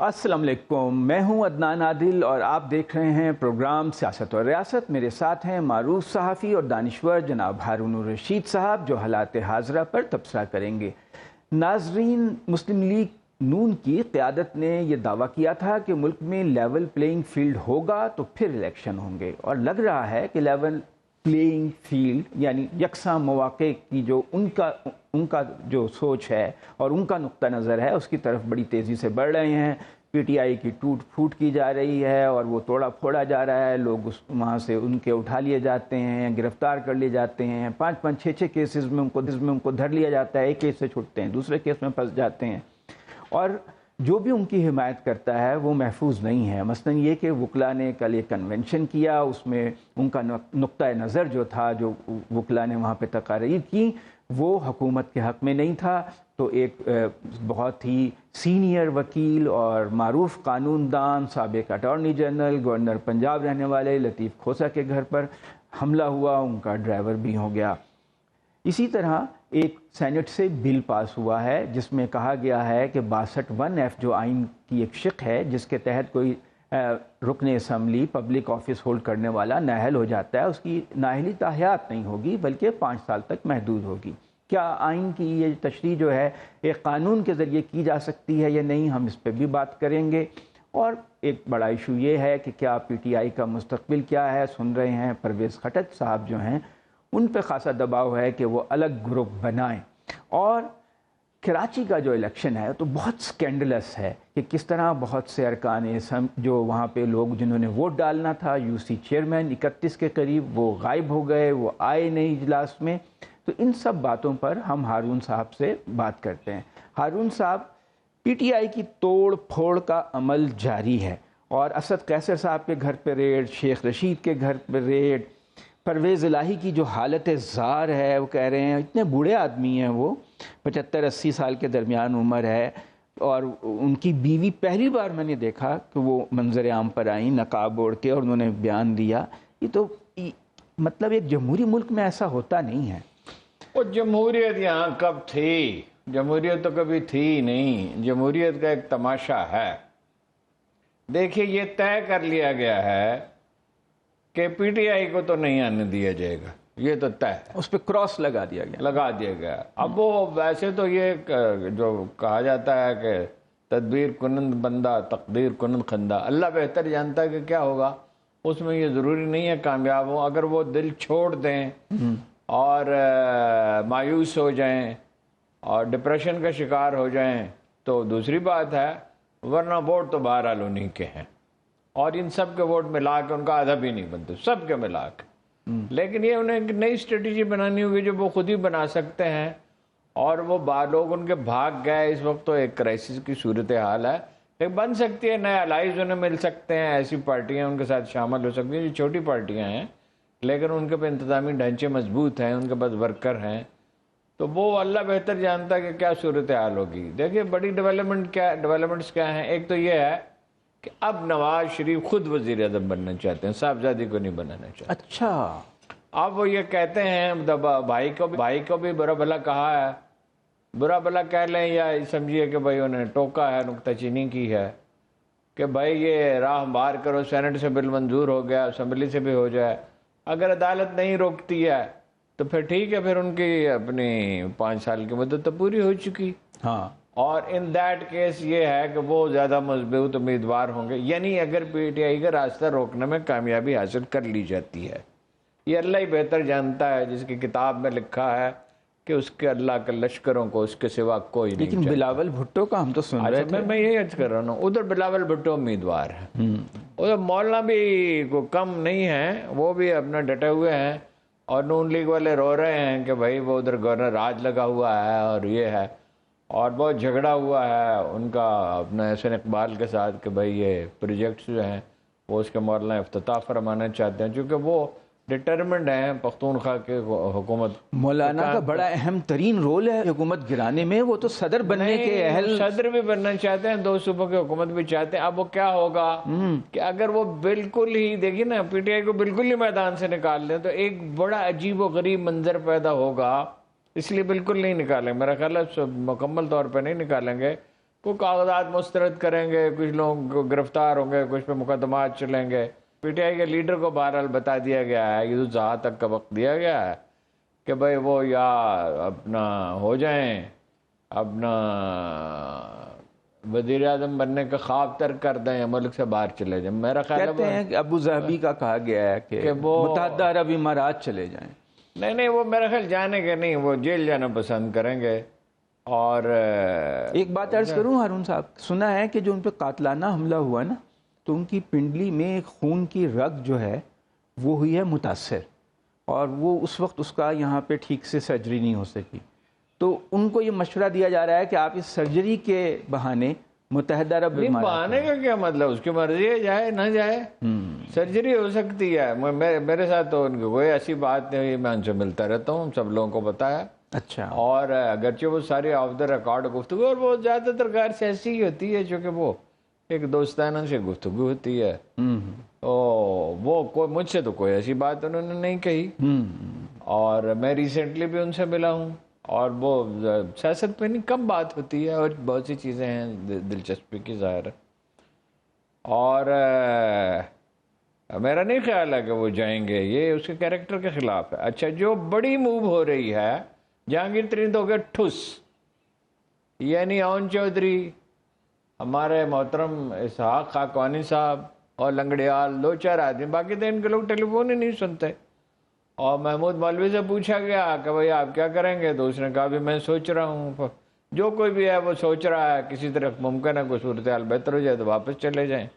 السلام علیکم، میں ہوں عدنان عادل اور آپ دیکھ رہے ہیں پروگرام سیاست اور ریاست۔ میرے ساتھ ہیں معروف صحافی اور دانشور جناب ہارون الرشید صاحب جو حالات حاضرہ پر تبصرہ کریں گے۔ ناظرین، مسلم لیگ نون کی قیادت نے یہ دعویٰ کیا تھا کہ ملک میں لیول پلینگ فیلڈ ہوگا تو پھر الیکشن ہوں گے، اور لگ رہا ہے کہ لیول پلینگ فیلڈ یعنی یکساں مواقع کی جو ان کا جو سوچ ہے اور ان کا نقطہ نظر ہے اس کی طرف بڑی تیزی سے بڑھ رہے ہیں۔ پی ٹی آئی کی ٹوٹ پھوٹ کی جا رہی ہے اور وہ توڑا پھوڑا جا رہا ہے، لوگ وہاں سے ان کے اٹھا لیے جاتے ہیں، گرفتار کر لیے جاتے ہیں، 5-6 کیسز میں ان کو دھر لیا جاتا ہے، ایک کیس سے چھوٹتے ہیں، دوسرے کیس میں پھنس جاتے ہیں، اور جو بھی ان کی حمایت کرتا ہے وہ محفوظ نہیں ہے۔ مثلا یہ کہ وکلاء نے کل ایک کنونشن کیا، اس میں ان کا نقطہ نظر جو تھا، جو وکلاء نے وہاں پہ تقاریر کی، وہ حکومت کے حق میں نہیں تھا۔ تو ایک بہت ہی سینئر وکیل اور معروف قانون دان، سابق اٹارنی جنرل، گورنر پنجاب رہنے والے لطیف کھوسہ کے گھر پر حملہ ہوا، ان کا ڈرائیور بھی ہو گیا۔ اسی طرح ایک سینٹ سے بل پاس ہوا ہے جس میں کہا گیا ہے کہ 62(1)(f) جو آئین کی ایک شق ہے جس کے تحت کوئی رکن اسمبلی پبلک آفس ہولڈ کرنے والا نااہل ہو جاتا ہے، اس کی نااہلی تا حیات نہیں ہوگی بلکہ 5 سال تک محدود ہوگی۔ کیا آئین کی یہ تشریح جو ہے ایک قانون کے ذریعے کی جا سکتی ہے یا نہیں، ہم اس پہ بھی بات کریں گے۔ اور ایک بڑا ایشو یہ ہے کہ کیا پی ٹی آئی کا مستقبل کیا ہے۔ سن رہے ہیں پرویز خٹک صاحب جو ہیں ان پہ خاصا دباؤ ہے کہ وہ الگ گروپ بنائیں، اور کراچی کا جو الیکشن ہے تو بہت سکینڈلس ہے کہ کس طرح بہت سے ارکان جو وہاں پہ لوگ جنہوں نے ووٹ ڈالنا تھا، یو سی چیئرمین 31 کے قریب، وہ غائب ہو گئے، وہ آئے نہیں اجلاس میں۔ تو ان سب باتوں پر ہم ہارون صاحب سے بات کرتے ہیں۔ ہارون صاحب، پی ٹی آئی کی توڑ پھوڑ کا عمل جاری ہے، اور اسد قیصر صاحب کے گھر پہ ریڈ، شیخ رشید کے گھر پہ ریڈ، پرویز الہی کی جو حالت زار ہے، وہ کہہ رہے ہیں اتنے بوڑھے آدمی ہیں، وہ 75-80 سال کے درمیان عمر ہے، اور ان کی بیوی پہلی بار میں نے دیکھا کہ وہ منظر عام پر آئیں نقاب اوڑھ کے اور انہوں نے بیان دیا۔ یہ تو مطلب ایک جمہوری ملک میں ایسا ہوتا نہیں ہے۔ وہ جمہوریت یہاں کب تھی؟ جمہوریت تو کبھی تھی ہی نہیں۔ جمہوریت کا ایک تماشا ہے۔ دیکھیے، یہ طے کر لیا گیا ہے کہ پی ٹی آئی کو تو نہیں آنے دیا جائے گا، یہ تو طے ہے، اس پہ کراس لگا دیا گیا۔ اب وہ ویسے تو یہ جو کہا جاتا ہے کہ تدبیر کنند بندہ تقدیر کنند خندہ، اللہ بہتر جانتا ہے کہ کیا ہوگا، اس میں یہ ضروری نہیں ہے کامیاب ہو۔ اگر وہ دل چھوڑ دیں اور مایوس ہو جائیں اور ڈپریشن کا شکار ہو جائیں تو دوسری بات ہے، ورنہ ووٹ تو بہرحال انہیں کے ہیں، اور ان سب کے ووٹ ملا کے ان کا آدھا بھی نہیں بنتے، سب کے ملا کے۔ لیکن یہ انہیں ایک نئی اسٹریٹجی بنانی ہوگی جو وہ خود ہی بنا سکتے ہیں، اور وہ لوگ ان کے بھاگ گئے، اس وقت تو ایک کرائسس کی صورتحال ہے، لیکن بن سکتی ہے، نئے الائز انہیں مل سکتے ہیں، ایسی پارٹیاں ان کے ساتھ شامل ہو سکتی ہیں جو چھوٹی پارٹیاں ہیں لیکن ان کے پہ انتظامی ڈھانچے مضبوط ہیں، ان کے پاس ورکر ہیں، تو وہ اللہ بہتر جانتا ہے کہ کیا صورتحال ہوگی۔ دیکھیے بڑی ڈیولپمنٹس کیا ہیں۔ ایک تو یہ ہے کہ اب نواز شریف خود وزیر اعظم بننا چاہتے ہیں، صاحبزادی کو نہیں بنانا چاہتے۔ اچھا، اب وہ یہ کہتے ہیں، بھائی کو بھی برا بھلا کہا ہے، برا بھلا کہہ لیں یا سمجھیے کہ بھائی انہیں ٹوکا ہے، نکتہ چینی کی ہے کہ بھائی یہ راہ ہموار کرو، سینٹ سے بل منظور ہو گیا، اسمبلی سے بھی ہو جائے، اگر عدالت نہیں روکتی ہے تو پھر ٹھیک ہے، پھر ان کی اپنی 5 سال کی مدت تو پوری ہو چکی۔ ہاں، اور ان دیٹ کیس یہ ہے کہ وہ زیادہ مضبوط امیدوار ہوں گے، یعنی اگر پی ٹی آئی کا راستہ روکنے میں کامیابی حاصل کر لی جاتی ہے۔ یہ اللہ ہی بہتر جانتا ہے، جس کی کتاب میں لکھا ہے کہ اس کے اللہ کے لشکروں کو اس کے سوا کوئی نہیں لیکن بلاول بھٹو کا ہم تو سن رہے تھے۔ میں یہی عرض کر رہا ہوں، ادھر بلاول بھٹو امیدوار ہیں، ادھر مولانا بھی کوئی کم نہیں ہے، وہ بھی اپنا ڈٹے ہوئے ہیں، اور نون لیگ والے رو رہے ہیں کہ بھائی وہ ادھر گورنر راج لگا ہوا ہے اور یہ ہے، اور بہت جھگڑا ہوا ہے ان کا اپنا احسن اقبال کے ساتھ کہ بھائی یہ پروجیکٹس جو ہیں وہ اس کے مولانا افتتاح فرمانا چاہتے ہیں، چونکہ وہ ڈٹرمنڈ ہیں پختونخوا کے حکومت۔ مولانا کا بڑا اہم ترین رول ہے حکومت گرانے میں، وہ تو صدر بننے کے اہل، صدر بھی بننا چاہتے ہیں، 2 صوبوں کی حکومت بھی چاہتے ہیں۔ اب وہ کیا ہوگا کہ اگر وہ بالکل ہی دیکھیے نا، پی ٹی آئی کو بالکل ہی میدان سے نکال دیں تو ایک بڑا عجیب و غریب منظر پیدا ہوگا، اس لیے بالکل نہیں نکالیں، میرا خیال ہے مکمل طور پہ نہیں نکالیں گے کوئی کاغذات مسترد کریں گے، کچھ لوگ گرفتار ہوں گے، کچھ پہ مقدمات چلیں گے. پی ٹی آئی کے لیڈر کو بہرحال بتا دیا گیا ہے، عید الاضحیٰ تک کا وقت دیا گیا ہے کہ بھائی وہ یا اپنا ہو جائیں، اپنا وزیر اعظم بننے کا خواب ترک کر دیں یا ملک سے باہر چلے جائیں. میرا خیال ہے کہتے ہیں کہ ابو ظہبی کا کہا گیا ہے کہ متحدہ عرب امارات چلے جائیں. نہیں وہ میرا خیال جانے کے نہیں، وہ جیل جانا پسند کریں گے. اور ایک بات عرض کروں ہارون صاحب، سنا ہے کہ جو ان پہ قاتلانہ حملہ ہوا نا تو ان کی پنڈلی میں ایک خون کی رگ جو ہے وہ ہوئی ہے متاثر، اور وہ اس وقت اس کا یہاں پہ ٹھیک سے سرجری نہیں ہو سکی. تو ان کو یہ مشورہ دیا جا رہا ہے کہ آپ اس سرجری کے بہانے متحدہ عرب امارات. بہانے کا کیا مطلب، اس کی مرضی ہے، جائے نہ جائے. سرجری ہو سکتی ہے. میرے ساتھ تو ان کی کوئی ایسی بات نہیں ہوئی، میں ان سے ملتا رہتا ہوں، سب لوگوں کو پتا ہے. اچھا. اور اگرچہ وہ ساری آف دا ریکارڈ گفتگو، اور وہ زیادہ تر غیر سیاسی ہی ہوتی ہے، چونکہ وہ ایک دوستانہ سے گفتگو ہوتی ہے. وہ کوئی مجھ سے تو کوئی ایسی بات انہوں نے نہیں کہی. اور میں ریسنٹلی بھی ان سے ملا ہوں، اور وہ سیاست پہ نہیں کم بات ہوتی ہے، اور بہت سی چیزیں ہیں دلچسپی کی ظاہر ہے. اور میرا نہیں خیال ہے کہ وہ جائیں گے، یہ اس کے کیریکٹر کے خلاف ہے. اچھا، جو بڑی موو ہو رہی ہے، جہانگیر ترین تو ہو گیا ٹھس، یعنی اون چودھری، ہمارے محترم اسحاق خاقانی صاحب اور لنگڑیال، 2-4 آدمی، باقی تو ان کے لوگ ٹیلی فون ہی نہیں سنتے. اور محمود مولوی سے پوچھا گیا کہ بھائی آپ کیا کریں گے، تو اس نے کہا بھی میں سوچ رہا ہوں. جو کوئی بھی ہے وہ سوچ رہا ہے، کسی طرح ممکن ہے کوئی صورتحال بہتر ہو جائے تو واپس چلے جائیں،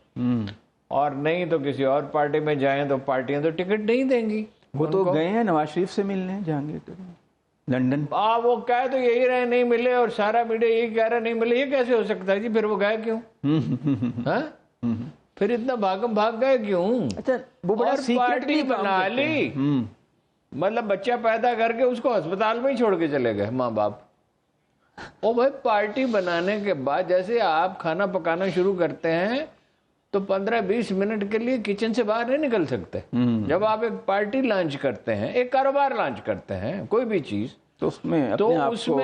اور نہیں تو کسی اور پارٹی میں جائیں. تو پارٹیاں تو ٹکٹ نہیں دیں گی. وہ تو گئے ہیں نواز شریف سے ملنے جہانگیر ترین لندن. وہ کہہ تو یہی رہے نہیں ملے، اور سارا میڈیا یہی کہہ رہا نہیں ملے. یہ کیسے ہو سکتا ہے جی؟ پھر وہ گئے کیوں؟ پھر اتنا بھاگم بھاگ گئے کیوں؟ اچھا، وہ بڑا پارٹی بنا لی، مطلب بچہ پیدا کر کے اس کو ہسپتال میں ہی چھوڑ کے چلے گئے ماں باپ. او بھائی، پارٹی بنانے کے بعد جیسے آپ کھانا پکانا شروع کرتے ہیں تو 15-20 منٹ کے لیے کچن سے باہر نہیں نکل سکتے. جب آپ ایک پارٹی لانچ کرتے ہیں، ایک کاروبار لانچ کرتے ہیں، کوئی بھی چیز، تو اس میں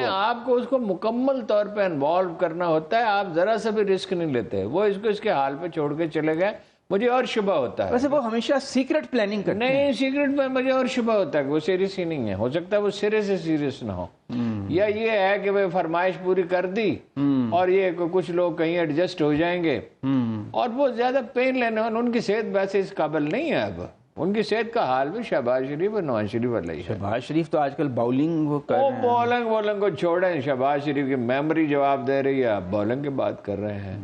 آپ کو اس کو مکمل طور پہ انوالو کرنا ہوتا ہے. آپ ذرا سا بھی رسک نہیں لیتے. وہ اس کو اس کے حال پہ چھوڑ کے چلے گئے. مجھے اور شبہ ہوتا ہے، ویسے وہ ہمیشہ سیکرٹ پلاننگ کرتے ہیں. نہیں، سیکرٹ میں مجھے اور شبہ ہوتا ہے کہ وہ سیریس ہی نہیں ہے. ہو سکتا ہے وہ سرے سے سیریس نہ ہو، یا یہ ہے کہ وہ فرمائش پوری کر دی اور یہ کچھ لوگ کہیں ایڈجسٹ ہو جائیں گے، اور وہ زیادہ پین لینے والے. ان کی صحت ویسے اس قابل نہیں ہے. اب ان کی صحت کا حال بھی شہباز شریف اور نواز شریف والا ہی ہے. شہباز شریف تو آج کل باؤلنگ وہ کر رہے ہیں. بولنگ کو چھوڑیں، شہباز شریف کی میموری جواب دے رہی ہے، آپ بولنگ کی بات کر رہے ہیں.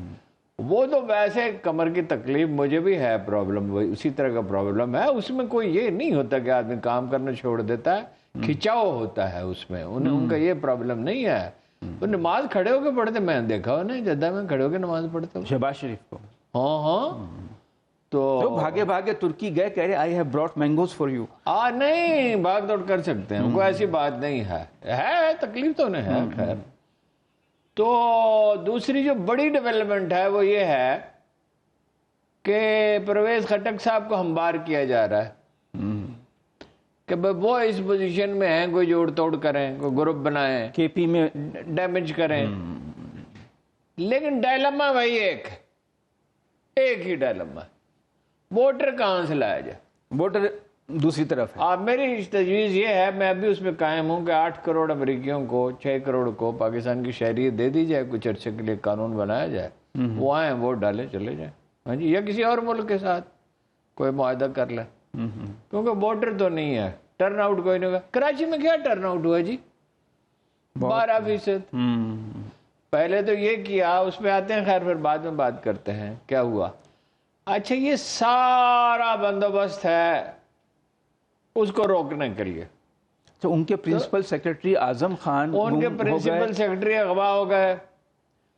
وہ تو ویسے کمر کی تکلیف مجھے بھی ہے، پرابلم اسی طرح کا پرابلم ہے. اس میں کوئی یہ نہیں ہوتا کہ آدمی کام کرنا چھوڑ دیتا ہے، کھچاؤ ہوتا ہے اس میں. ان کا یہ پرابلم نہیں ہے. وہ نماز کھڑے ہو کے پڑھتے، میں نے دیکھا ہو نا جدہ میں کھڑے ہو کے نماز پڑھتے ہوں شہباز شریف کو. ہاں تو بھاگے بھاگے ترکی گئے، کہہ رہے I have brought mangoes for you. نہیں، بھاگ دوڑ کر سکتے ہیں، کوئی ایسی بات نہیں ہے. تکلیف تو نہیں ہے. خیر، تو دوسری جو بڑی ڈیولپمنٹ ہے وہ یہ ہے کہ پرویز خٹک صاحب کو ہمبار کیا جا رہا ہے کہ وہ اس پوزیشن میں ہیں، کوئی جوڑ توڑ کریں، کوئی گروپ بنائیں، کے پی میں ڈیمیج کریں. لیکن ڈائلما وہی ایک ہی ڈائلما، ووٹر کہاں سے لایا جائے؟ ووٹر دوسری طرف ہے. میری تجویز یہ ہے، میں ابھی اس میں قائم ہوں کہ 8 کروڑ امریکیوں کو، 6 کروڑ کو پاکستان کی شہریت دے دی جائے. کچھ عرصے کے لیے قانون بنایا جائے، وہ آئیں، ووٹ ڈالیں، چلے جائیں. ہاں جی، یا کسی اور ملک کے ساتھ کوئی معاہدہ کر لیں، کیونکہ ووٹر تو نہیں ہے. ٹرن آؤٹ کوئی نہیں ہوگا. کراچی میں کیا ٹرن آؤٹ ہوا جی؟ 12%. پہلے تو یہ کیا، اس پہ آتے ہیں، خیر پھر بعد میں بات کرتے ہیں کیا ہوا. اچھا، یہ سارا بندوبست ہے اس کو روکنے کے لیے. تو ان کے پرنسپل سیکرٹری اعظم خان، ان کے پرنسپل سیکرٹری اغوا ہو گئے.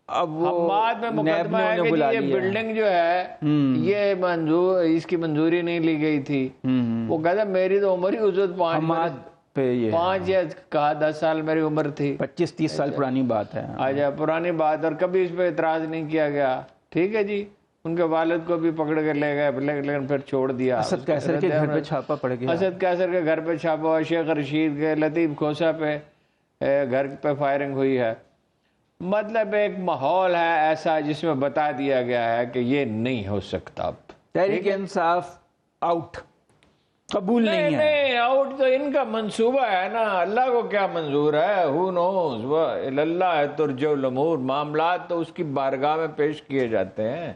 اب وہ بعد میں مقدمہ ہے کہ یہ بلڈنگ جو ہے یہ اس کی منظوری نہیں لی گئی تھی. وہ کہتا میری تو عمر ہی حضرت 5 یا کہا 10 سال میری عمر تھی. 25-30 سال پرانی بات ہے. آجا پرانی بات، اور کبھی اس پہ اعتراض نہیں کیا گیا. ٹھیک ہے جی، ان کے والد کو بھی پکڑ کے لے گئے، لیکن پھر چھوڑ دیا. اسد قیصر کے گھر پہ چھاپا پڑ گیا. اسد قیصر کے گھر پہ چھاپا ہوا، شیخ رشید کے، لطیف کھوسا پہ گھر پہ فائرنگ ہوئی ہے. مطلب ایک ماحول ہے ایسا جس میں بتا دیا گیا ہے کہ یہ نہیں ہو سکتا. اب تحریک انصاف آؤٹ، قبول نہیں ہے. نہیں آؤٹ تو ان کا منصوبہ ہے نا. اللہ کو کیا منظور ہے؟ ہو نوز اللہ ترجع الامور. معاملات تو اس کی بارگاہ میں پیش کیے جاتے ہیں.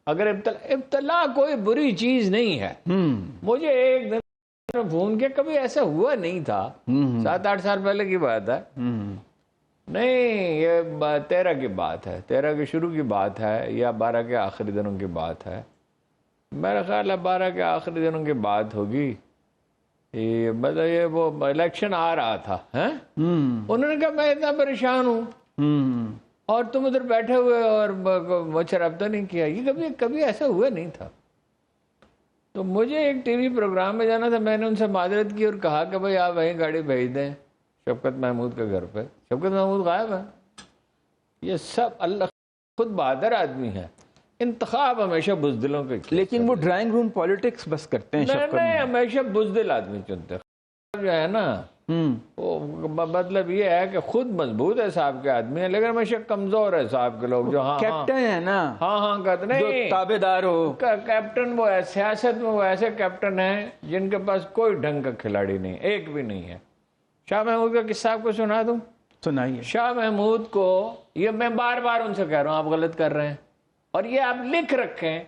اگر ابتلا کوئی بری چیز نہیں ہے. مجھے ایک دن فون کیا، کبھی ایسا ہوا نہیں تھا، 7-8 سال پہلے کی بات ہے. نہیں یہ 13 کی بات ہے، 13 کے شروع کی بات ہے یا 12 کے آخری دنوں کی بات ہے. میرا خیال ہے 12 کے آخری دنوں کی بات ہوگی. مطلب یہ وہ الیکشن آ رہا تھا. انہوں نے کہا میں اتنا پریشان ہوں اور تم ادھر بیٹھے ہوئے اور مجھے رابطہ نہیں کیا. یہ کبھی ایسا ہوا نہیں تھا. تو مجھے ایک ٹی وی پروگرام میں جانا تھا. میں نے ان سے معذرت کی اور کہا کہ بھائی آپ وہیں گاڑی بھیج دیں شفقت محمود کے گھر پہ. شفقت محمود غائب ہے. یہ سب اللہ خود بہادر آدمی ہے. انتخاب ہمیشہ بزدلوں کے، لیکن وہ ڈرائنگ روم پالیٹکس بس کرتے ہیں. نہیں ہمیشہ بزدل آدمی چنتے ہیں. جو ہے نا وہ مطلب یہ ہے کہ خود مضبوط ہے صاحب کے آدمی ہے، لیکن ہمیشہ کمزور ہے صاحب کے لوگ جو کیپٹن ہے نا. ہاں کہتے نہیں تابع دار ہو. کیپٹن وہ ہے سیاست میں، وہ ایسے کیپٹن ہیں جن کے پاس کوئی ڈھنگ کا کھلاڑی نہیں، ایک بھی نہیں ہے. شاہ محمود کا قصہ آپ کو سنا دوں؟ سنائیے. شاہ محمود کو یہ میں بار بار ان سے کہہ رہا ہوں آپ غلط کر رہے ہیں، اور یہ آپ لکھ رکھیں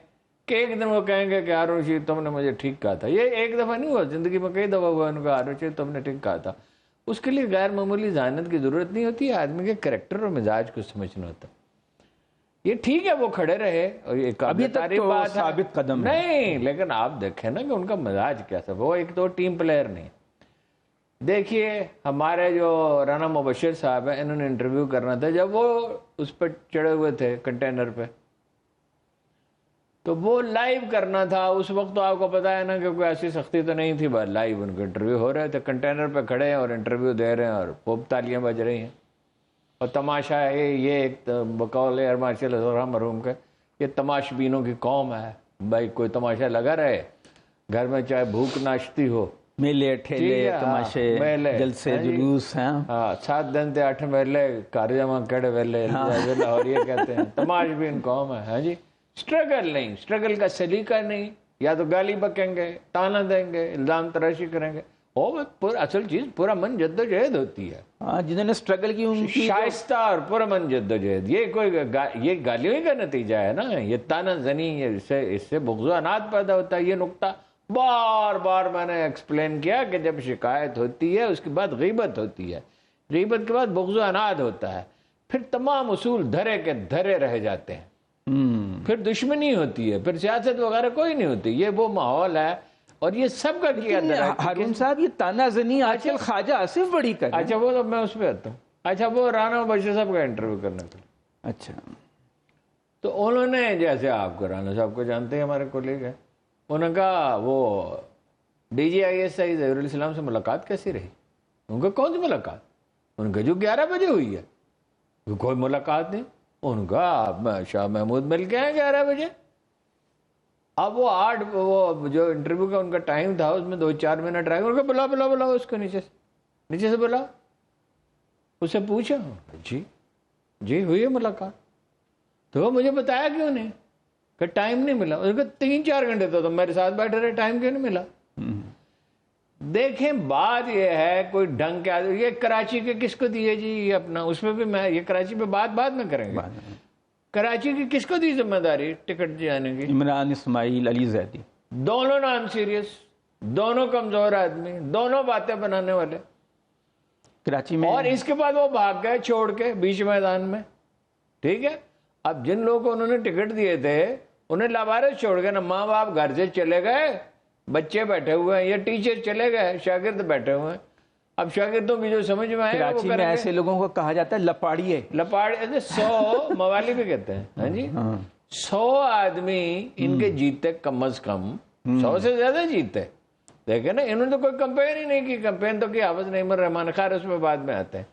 کہ ایک دن وہ کہیں گے کہ ہارون رشید تم نے مجھے ٹھیک کہا تھا. یہ ایک دفعہ نہیں ہوا، زندگی میں کئی دفعہ ہوا ان کا ہارون رشید تم نے ٹھیک کہا تھا. اس کے لیے غیر معمولی ذہانت کی ضرورت نہیں ہوتی ہے، آدمی کے کریکٹر اور مزاج کو سمجھنا ہوتا. یہ ٹھیک ہے وہ کھڑے رہے اور یہ قابل تعریف بات ہے، ثابت قدم نہیں، لیکن آپ دیکھیں نا کہ ان کا مزاج کیسا. وہ ایک تو ٹیم پلیئر نہیں. دیکھیے ہمارے جو رانا مبشر صاحب ہیں، انہوں نے انٹرویو کرنا تھا. جب وہ اس پہ چڑھے ہوئے تھے کنٹینر پہ تو وہ لائیو کرنا تھا. اس وقت تو آپ کو پتا ہے نا کہ کوئی ایسی سختی تو نہیں تھی، بس لائیو ان کے انٹرویو ہو رہے تھے. کنٹینر پہ کھڑے ہیں اور انٹرویو دے رہے ہیں اور خوب تالیاں بج رہی ہیں. اور تماشا ہے یہ ایک بقول ایئر مارشل اظہر مرحوم کے، یہ تماش بینوں کی قوم ہے. بھائی کوئی تماشا لگا رہے گھر میں، چاہے بھوک ناشتی ہو، میلے ٹھیلے تماشے جلسے جلوس ہیں. 7 دن تے 8 میلے گھر جمع کڑے ویلے لاہوریے کہتے ہیں. تماش بین قوم ہے. ہاں جی، سٹرگل نہیں، سٹرگل کا سلیقہ نہیں. یا تو گالی بکیں گے، تانا دیں گے، الزام تراشی کریں گے. اصل چیز پورا من جد و جہد ہوتی ہے. جنہوں نے سٹرگل کی ان کی شائستہ اور پورا من جد و جہد. یہ کوئی یہ گالیوں ہی کا نتیجہ ہے نا. یہ تانا زنی، اس سے بغض و عناد پیدا ہوتا ہے. یہ نقطہ بار بار میں نے ایکسپلین کیا کہ جب شکایت ہوتی ہے اس کے بعد غیبت ہوتی ہے، غیبت کے بعد بغض و عناد ہوتا ہے، پھر تمام اصول دھرے کے دھرے رہ جاتے ہیں. پھر دشمنی ہوتی ہے، پھر سیاست وغیرہ کوئی نہیں ہوتی. یہ وہ ماحول ہے اور یہ سب کا کیا درا. ہارون صاحب یہ تانا زنی آج کل خواجہ آصف بڑی کر. اچھا وہ تو میں اس پہ آتا ہوں. اچھا وہ رانا مبشر صاحب کا انٹرویو کرنا تھا. اچھا تو انہوں نے، جیسے آپ کو رانا صاحب کو جانتے ہیں، ہمارے کولیگ ہیں، انہوں نے کہا وہ D G I S I Zaheer علیہ السلام سے ملاقات کیسی رہی؟ ان کا کون سی ملاقات؟ ان کا جو 11 بجے ہوئی ہے. کوئی ملاقات نہیں. ان کا شاہ محمود مل کے ہیں 11 بجے. اب وہ 8 وہ جو انٹرویو کا ان کا ٹائم تھا اس میں 2-4 منٹ رہ گئے. ان کا بلا اس کو نیچے سے بلا. اس سے پوچھا جی ہوئی ہے ملاقات. تو وہ مجھے بتایا کیوں نہیں کہ ٹائم نہیں ملا. اس کا 3-4 گھنٹے تو میرے ساتھ بیٹھے رہے، ٹائم کیوں نہیں ملا؟ دیکھیں بات یہ ہے کوئی ڈھنگ کے آدمی. یہ کراچی کے کس کو دیے جی؟ یہ اپنا اس میں بھی میں یہ کراچی پہ بات میں کریں گے. کراچی کی کس کو دی ذمہ داری ٹکٹ جانے کی؟ عمران اسماعیل، علی زیدی. دونوں نان سیریس، دونوں کمزور آدمی، دونوں باتیں بنانے والے کراچی میں. اور اس کے بعد وہ بھاگ گئے چھوڑ کے بیچ میدان میں. ٹھیک ہے، اب جن لوگوں کو انہوں نے ٹکٹ دیے تھے انہیں لاوارث چھوڑ گئے نا. ماں باپ گھر سے چلے گئے، بچے بیٹھے ہوئے ہیں، یا ٹیچر چلے گئے، شاگرد بیٹھے ہوئے ہیں. اب شاگردوں کی جو سمجھ میں آئے کراچی میں ایسے لوگوں کو کہا جاتا ہے لپاڑیے. 100 موالی بھی کہتے ہیں. ہاں جی، 100 آدمی ان کے جیتے کم از کم 100 سے زیادہ جیتے. دیکھیں نا، انہوں نے تو کوئی کمپین ہی نہیں کی. کمپین تو کی حافظ نعیم الرحمان. خیر اس میں بعد میں آتے ہیں.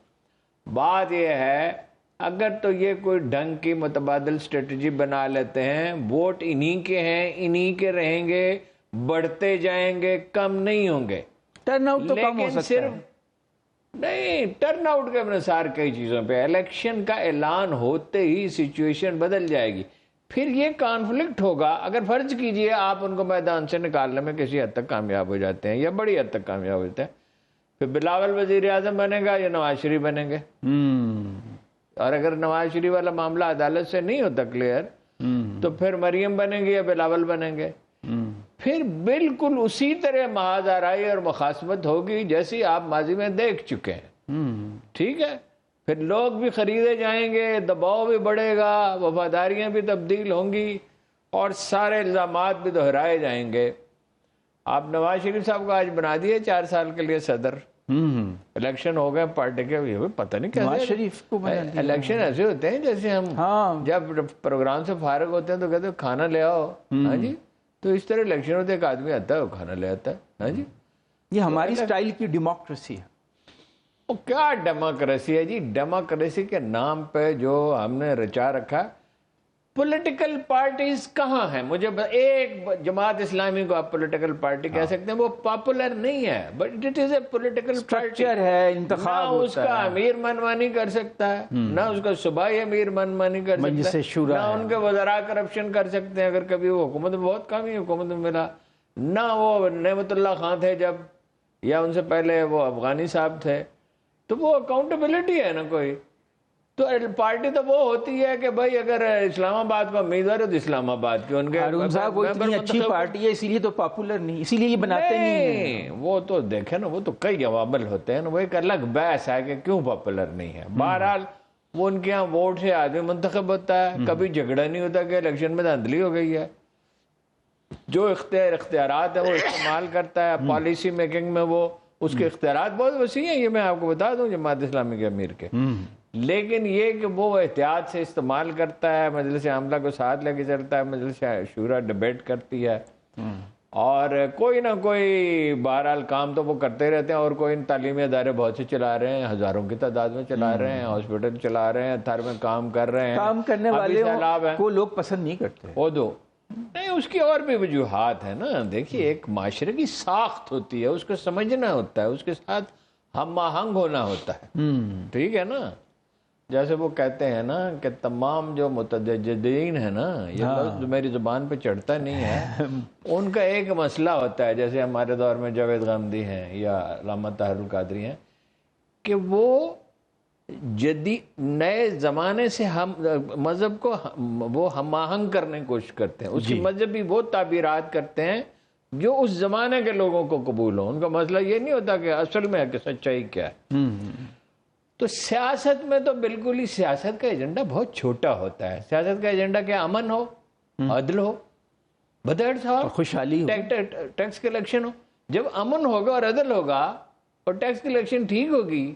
بات یہ ہے اگر تو یہ کوئی ڈھنگ کی متبادل اسٹریٹجی بنا لیتے ہیں، ووٹ انہی کے ہیں، انہی کے رہیں گے، بڑھتے جائیں گے، کم نہیں ہوں گے. ٹرن آؤٹ تو کم ہو سکتا ہے. نہیں، ٹرن آؤٹ کے انحصار کئی چیزوں پہ، الیکشن کا اعلان ہوتے ہی سچویشن بدل جائے گی، پھر یہ کانفلکٹ ہوگا۔ اگر فرض کیجئے آپ ان کو میدان سے نکالنے میں کسی حد تک کامیاب ہو جاتے ہیں یا بڑی حد تک کامیاب ہوتے ہیں، پھر بلاول وزیر اعظم بنے گا یا نواز شریف بنیں گے؟ اور اگر نواز شریف والا معاملہ عدالت سے نہیں ہوتا کلیئر تو پھر مریم بنیں گے یا بلاول بنیں گے؟ پھر بالکل اسی طرح محاذ آرائی اور مخاصمت ہوگی جیسی آپ ماضی میں دیکھ چکے ہیں، ٹھیک ہے؟ پھر لوگ بھی خریدے جائیں گے، دباؤ بھی بڑھے گا، وفاداریاں بھی تبدیل ہوں گی اور سارے الزامات بھی دہرائے جائیں گے۔ آپ نواز شریف صاحب کو آج بنا دیے 4 سال کے لیے صدر، الیکشن ہو گئے پارٹی کے، پتہ نہیں نواز کیسے شریف کو بنا دیا۔ الیکشن ایسے ہوتے ہیں جیسے ہم جب پروگرام سے فارغ ہوتے ہیں تو کہتے ہیں کھانا لے آؤ، ہاں جی، تو اس طرح الیکشن ہوتے ایک آدمی آتا ہے وہ کھانا لے آتا ہے، ہاں جی۔ یہ ہماری سٹائل کی ڈیموکریسی ہے۔ وہ کیا ڈیموکریسی ہے جی؟ ڈیموکریسی کے نام پہ جو ہم نے رچا رکھا، پولیٹیکل پارٹیز کہاں ہیں؟ مجھے ایک جماعت اسلامی کو آپ پولیٹیکل پارٹی کہہ سکتے ہیں، وہ پاپولر نہیں ہے، but it is a political party ہے، انتخاب نہ اس کا امیر منمانی کر سکتا ہے، نہ اس کا صوبائی امیر منمانی کر سکتا ہے، نہ ان کے وزراء کرپشن کر سکتے ہیں اگر کبھی وہ حکومت میں بہت کمی حکومت میں ملا، نہ وہ نعمت اللہ خان تھے جب، یا ان سے پہلے وہ افغانی صاحب تھے، تو وہ اکاؤنٹیبلٹی ہے نا کوئی۔ تو پارٹی تو وہ ہوتی ہے کہ بھائی اگر اسلام آباد کا امیدوار ہے تو اسلام آباد کے ان کے ہارون صاحب وہ اتنی اچھی پارٹی ہے اسی لیے تو پاپولر نہیں، اسی لیے یہ بناتے نہیں ہیں۔ وہ تو دیکھیں نا، وہ تو کئی عوامل ہوتے ہیں نا، وہ ایک الگ بحث ہے کہ کیوں پاپولر نہیں ہے۔ بہرحال وہ ان کے یہاں ووٹ سے آدمی منتخب ہوتا ہے، کبھی جھگڑا نہیں ہوتا کہ الیکشن میں دھاندلی ہو گئی ہے، جو اختیارات ہیں وہ استعمال کرتا ہے، پالیسی میکنگ میں وہ اس کے اختیارات بہت وسیع ہیں، یہ میں آپ کو بتا دوں جماعت اسلامی کے امیر کے، لیکن یہ کہ وہ احتیاط سے استعمال کرتا ہے، مجلس عاملہ کو ساتھ لے کے چلتا ہے، مجلس شورا ڈیبیٹ کرتی ہے، اور کوئی نہ کوئی بہرحال کام تو وہ کرتے رہتے ہیں، اور کوئی تعلیمی ادارے بہت سے چلا رہے ہیں، ہزاروں کی تعداد میں چلا رہے ہیں، ہاسپٹل چلا رہے ہیں، تھر میں کام کر رہے ہیں، کام کرنے والے کو لوگ پسند نہیں کرتے، وہ دو نہیں، اس کی اور بھی وجوہات ہیں نا۔ دیکھیے ایک معاشرے کی ساخت ہوتی ہے، اس کو سمجھنا ہوتا ہے، اس کے ساتھ ہم آہنگ ہونا ہوتا ہے، ٹھیک ہے نا؟ جیسے وہ کہتے ہیں نا کہ تمام جو متجدین ہیں نا، یہ لفظ میری زبان پہ چڑھتا نہیں ہے، ان کا ایک مسئلہ ہوتا ہے، جیسے ہمارے دور میں جاوید غامدی ہیں یا علامہ طاہر القادری ہیں، کہ وہ جدید نئے زمانے سے ہم مذہب کو وہ ہم آہنگ کرنے کی کوشش کرتے ہیں، اس کی مذہبی وہ تعبیرات کرتے ہیں جو اس زمانے کے لوگوں کو قبول ہو۔ ان کا مسئلہ یہ نہیں ہوتا کہ اصل میں ہے کہ سچائی کیا ہے۔ تو سیاست میں تو بالکل ہی سیاست کا ایجنڈا بہت چھوٹا ہوتا ہے۔ سیاست کا ایجنڈا کیا؟ امن ہو، عدل ہو، بدعت ہو، خوشحالی ہو، ٹیکس کلیکشن ہو۔ جب امن ہوگا اور عدل ہوگا اور ٹیکس کلیکشن ٹھیک ہوگی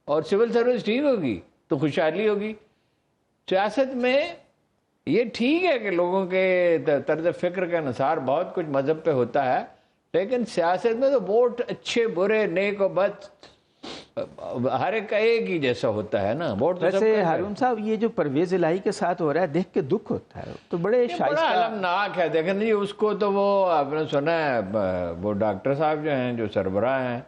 اور سول سروس ٹھیک ہوگی تو خوشحالی ہوگی۔ سیاست میں یہ ٹھیک ہے کہ لوگوں کے طرز فکر کے انحصار بہت کچھ مذہب پہ ہوتا ہے، لیکن سیاست میں تو ووٹ اچھے برے نیک و بد ہر ایک کا ایک ہی جیسا ہوتا ہے نا۔ ووٹ تو ویسے ہارون صاحب یہ جو پرویز الہی کے ساتھ ہو رہا ہے دیکھ کے دکھ ہوتا ہے، تو بڑے بڑا المناک ہے۔ دیکھیں جی اس کو تو وہ آپ نے سنا ہے، وہ ڈاکٹر صاحب جو ہیں جو سربراہ ہیں،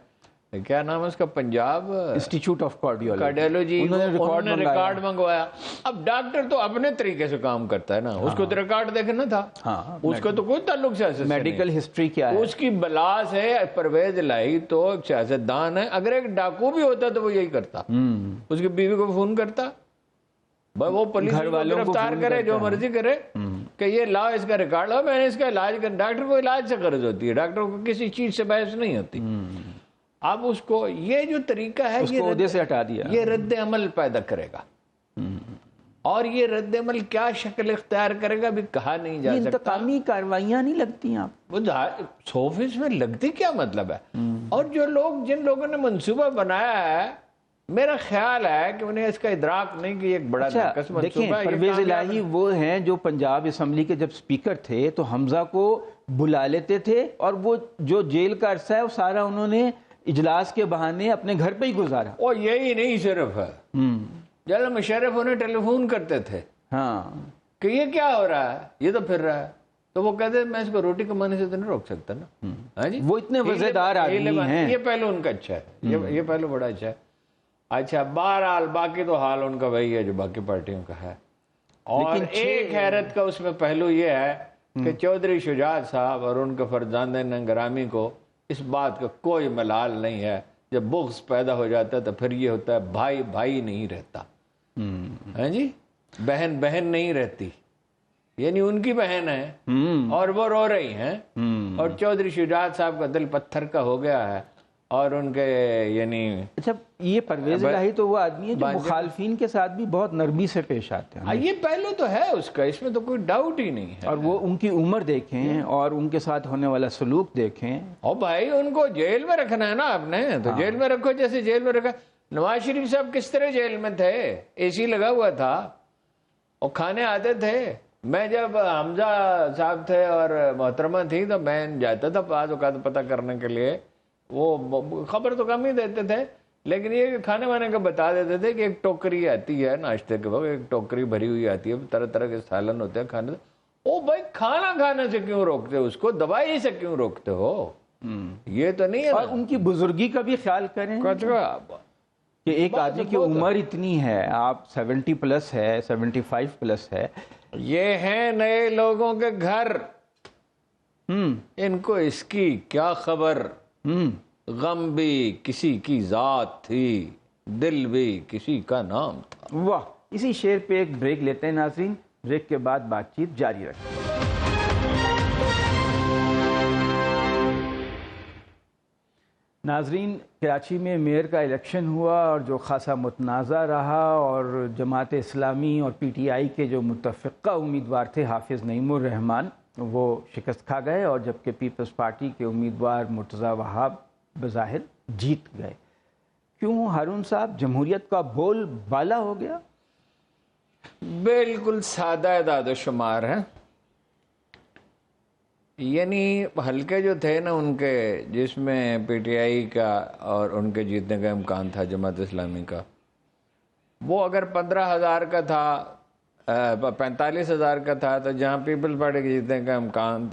کیا نام ہے اس کا، پنجاب انسٹیٹیوٹ آف کارڈیولوجی، انہوں نے ریکارڈ منگوایا۔ اب ڈاکٹر تو اپنے طریقے سے کام کرتا ہے نا، اس کو تو ریکارڈ دیکھنا تھا، اس کو تو کوئی تعلق سیاست سے نہیں، میڈیکل ہسٹری کیا ہے اس کی بلا سے۔ پرویز الہی تو ایک سیاستدان ہے، اگر ایک ڈاکو بھی ہوتا تو وہ یہی کرتا، اس کی بیوی کو فون کرتا، وہ پولیس کو گرفتار کرے، جو مرضی کرے، کہ یہ لاؤ اس کا ریکارڈ لاؤ، میں نے اس کا علاج کر۔ ڈاکٹر کو علاج سے غرض ہوتی ہے، ڈاکٹر کو کسی چیز سے بحث نہیں ہوتی۔ اب اس کو یہ جو طریقہ ہے اس کو عہدے سے ہٹا دیا، یہ رد عمل پیدا کرے گا، اور یہ رد عمل کیا شکل اختیار کرے گا بھی کہا نہیں جا سکتا۔ انتقامی کارروائیاں نہیں لگتی آپ وہ 100% میں لگتی کیا مطلب ہے؟ اور جو لوگ جن لوگوں نے منصوبہ بنایا ہے، میرا خیال ہے کہ انہیں اس کا ادراک نہیں کہ ایک بڑا ناقص منصوبہ ہے۔ پرویز الہی وہ ہیں جو پنجاب اسمبلی کے جب سپیکر تھے تو حمزہ کو بلا لیتے تھے، اور وہ جو جیل کا عرصہ ہے وہ سارا انہوں نے اجلاس کے بہانے اپنے گھر پہ ہی گزارا۔ اور یہی نہیں صرف ہے، جنرل مشرف انہیں ٹیلی فون کرتے تھے کہ یہ کیا ہو رہا ہے، یہ تو پھر رہا ہے، تو وہ کہتے ہیں میں اس کو روٹی کمانے سے تو نہیں روک سکتا نا۔ ہاں جی، وہ اتنے وزیدار آدمی ہیں۔ یہ پہلو ان کا اچھا ہے، یہ پہلو بڑا اچھا ہے۔ اچھا بہرحال باقی تو حال ان کا وہی ہے جو باقی پارٹیوں کا ہے. اور ایک حیرت کا اس میں پہلو یہ ہے کہ چودھری شجاعت صاحب اور ان کے فرزندان گرامی کو اس بات کا کوئی ملال نہیں ہے. جب بغض پیدا ہو جاتا ہے تو پھر یہ ہوتا ہے بھائی بھائی نہیں رہتا. ہاں جی، بہن بہن نہیں رہتی. یعنی ان کی بہن ہے اور وہ رو رہی ہیں، اور چودھری شجاعت صاحب کا دل پتھر کا ہو گیا ہے. اور ان کے یعنی اچھا یہ پرویز الہی تو وہ آدمی ہے جو مخالفین کے ساتھ بھی بہت نرمی سے پیش آتے ہیں. یہ پہلو تو ہے اس کا، اس میں تو کوئی ڈاؤٹ ہی نہیں ہے. اور وہ ان کی عمر دیکھیں اور ان کے ساتھ ہونے والا سلوک دیکھیں. اور بھائی ان کو جیل میں رکھنا ہے نا آپ نے، تو جیل میں رکھو جیسے جیل میں رکھا. نواز شریف صاحب کس طرح جیل میں تھے؟ اے سی لگا ہوا تھا اور کھانے آتے تھے. میں جب حمزہ صاحب تھے اور محترمہ تھی تو میں جاتا تھا بعض اوقات پتہ کرنے کے لیے. وہ خبر تو کم ہی دیتے تھے، لیکن یہ کہ کھانے وانے کا بتا دیتے تھے کہ ایک ٹوکری آتی ہے ناشتے کے وقت، ایک ٹوکری بھری ہوئی آتی ہے، طرح طرح کے سالن ہوتے ہیں کھانے. او بھائی کھانا کھانے سے کیوں روکتے ہو اس کو؟ دوائی سے کیوں روکتے ہو؟ یہ تو نہیں ہے. اور ان کی بزرگی کا بھی خیال کریں کہ ایک آدمی کی عمر اتنی ہے، آپ 70 پلس ہے، 75 پلس ہے. یہ ہیں نئے لوگوں کے گھر، ان کو اس کی کیا خبر. غم بھی کسی کی ذات تھی، دل بھی کسی کا نام تھا. واہ. اسی شعر پہ ایک بریک لیتے ہیں ناظرین، بریک کے بعد بات چیت جاری رکھیں. ناظرین، کراچی میں میئر کا الیکشن ہوا اور جو خاصا متنازع رہا، اور جماعت اسلامی اور پی ٹی آئی کے جو متفقہ امیدوار تھے حافظ نعیم الرحمان وہ شکست کھا گئے، اور جبکہ پیپلز پارٹی کے امیدوار مرتضی وہاب بظاہر جیت گئے. کیوں ہارون صاحب جمہوریت کا بول بالا ہو گیا؟ بالکل سادہ اعداد و شمار ہے. یعنی حلقے جو تھے نا ان کے، جس میں پی ٹی آئی کا اور ان کے جیتنے کا امکان تھا جماعت اسلامی کا، وہ اگر 15,000 کا تھا، 45,000 کا تھا، تو جہاں پیپل پارٹی کے جیتنے کا امکان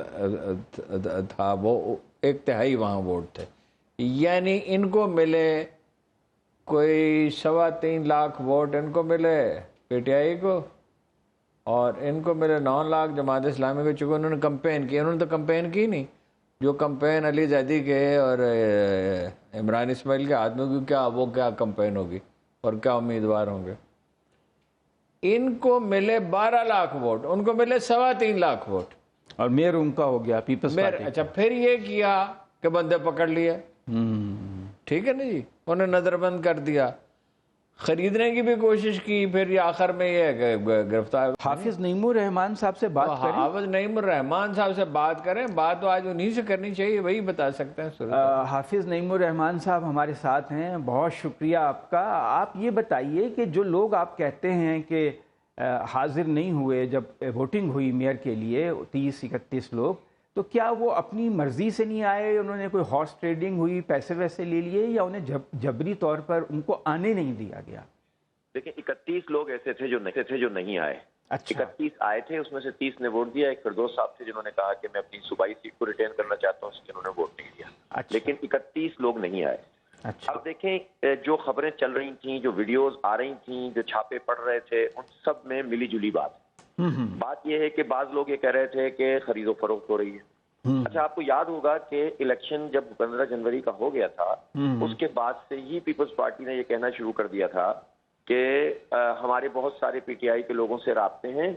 تھا وہ 1/3 وہاں ووٹ تھے. یعنی ان کو ملے کوئی 3.25 لاکھ ووٹ ان کو ملے پی ٹی آئی کو، اور ان کو ملے 9 لاکھ جماعت اسلامی کو. چونکہ انہوں نے کمپین کی، انہوں نے تو کمپین کی نہیں. جو کمپین علی زیدی کے اور عمران اسماعیل کے آدمی کی، کیا وہ کیا کمپین ہوگی اور کیا امیدوار ہوں گے. ان کو ملے 12 لاکھ ووٹ، ان کو ملے 3.25 لاکھ ووٹ، اور میئر ان کا ہو گیا پیپلز پارٹی. اچھا پھر یہ کیا کہ بندے پکڑ لیے، ٹھیک ہے نا جی، انہیں نظر بند کر دیا. خریدنے کی بھی کوشش کی، پھر یہ آخر میں یہ گرفتار. حافظ نعیم الرحمان صاحب سے بات کریں. حافظ نعیم الرحمان صاحب سے بات کریں. بات تو آج انہی سے کرنی چاہیے، وہی بتا سکتے ہیں. حافظ نعیم الرحمان صاحب ہمارے ساتھ ہیں، بہت شکریہ آپ کا. آپ یہ بتائیے کہ جو لوگ آپ کہتے ہیں کہ حاضر نہیں ہوئے جب ووٹنگ ہوئی میئر کے لیے 30-31 لوگ، تو کیا وہ اپنی مرضی سے نہیں آئے؟ انہوں نے کوئی ہارس ٹریڈنگ ہوئی، پیسے ویسے لے لیے، یا انہیں جبری طور پر ان کو آنے نہیں دیا گیا؟ دیکھیں 31 لوگ ایسے تھے جو نہیں آئے. اچھا. 31 آئے تھے، اس میں سے 30 نے ووٹ دیا. ایک فردوس صاحب تھے جنہوں نے کہا کہ میں اپنی صوبائی سیٹ کو ریٹین کرنا چاہتا ہوں، اس لیے انہوں نے ووٹ نہیں دیا. اچھا. لیکن 31 لوگ نہیں آئے. اچھا. اب دیکھیں جو خبریں چل رہی تھیں، جو ویڈیوز آ رہی تھیں، جو چھاپے پڑ رہے تھے، ان سب میں ملی جلی بات یہ ہے کہ بعض لوگ یہ کہہ رہے تھے کہ خرید و فروخت ہو رہی ہے. اچھا آپ کو یاد ہوگا کہ الیکشن جب 15 جنوری کا ہو گیا تھا، اس کے بعد سے ہی پیپلز پارٹی نے یہ کہنا شروع کر دیا تھا کہ ہمارے بہت سارے پی ٹی آئی کے لوگوں سے رابطے ہیں،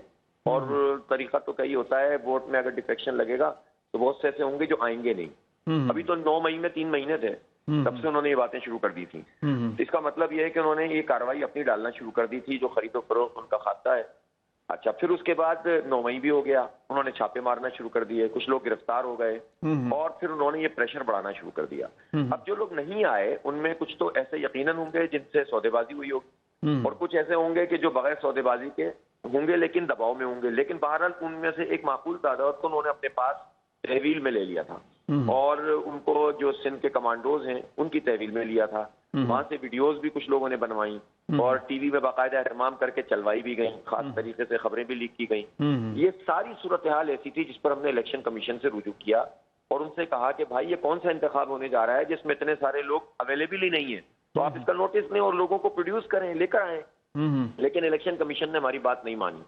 اور طریقہ تو کئی ہوتا ہے، ووٹ میں اگر ڈیفیکشن لگے گا تو بہت سے ایسے ہوں گے جو آئیں گے نہیں. ابھی تو 9 مئی میں 3 مہینے تھے تب سے انہوں نے یہ باتیں شروع کر دی تھیں. اس کا مطلب یہ ہے کہ انہوں نے یہ کارروائی اپنی ڈالنا شروع کر دی تھی جو خرید و فروخت ان کا کھاتا ہے. اچھا پھر اس کے بعد 9 مئی بھی ہو گیا، انہوں نے چھاپے مارنا شروع کر دیے، کچھ لوگ گرفتار ہو گئے، اور پھر انہوں نے یہ پریشر بڑھانا شروع کر دیا. اب جو لوگ نہیں آئے ان میں کچھ تو ایسے یقیناً ہوں گے جن سے سودے بازی ہوئی ہوگی، اور کچھ ایسے ہوں گے کہ جو بغیر سودے بازی کے ہوں گے لیکن دباؤ میں ہوں گے. لیکن بہرحال ان میں سے ایک معقول تعداد کو انہوں نے اپنے پاس تحویل میں لے لیا تھا، اور ان کو جو سندھ کے کمانڈوز ہیں ان کی تحویل میں لیا تھا. وہاں سے ویڈیوز بھی کچھ لوگوں نے بنوائی اور ٹی وی میں باقاعدہ اہتمام کر کے چلوائی بھی گئیں، خاص طریقے سے خبریں بھی لیک کی گئیں. یہ ساری صورتحال ایسی تھی جس پر ہم نے الیکشن کمیشن سے رجوع کیا اور ان سے کہا کہ بھائی یہ کون سا انتخاب ہونے جا رہا ہے جس میں اتنے سارے لوگ اویلیبل ہی نہیں ہیں. تو آپ اس کا نوٹس لیں اور لوگوں کو پروڈیوس کریں، لے کر آئیں. لیکن الیکشن کمیشن نے ہماری بات نہیں مانی.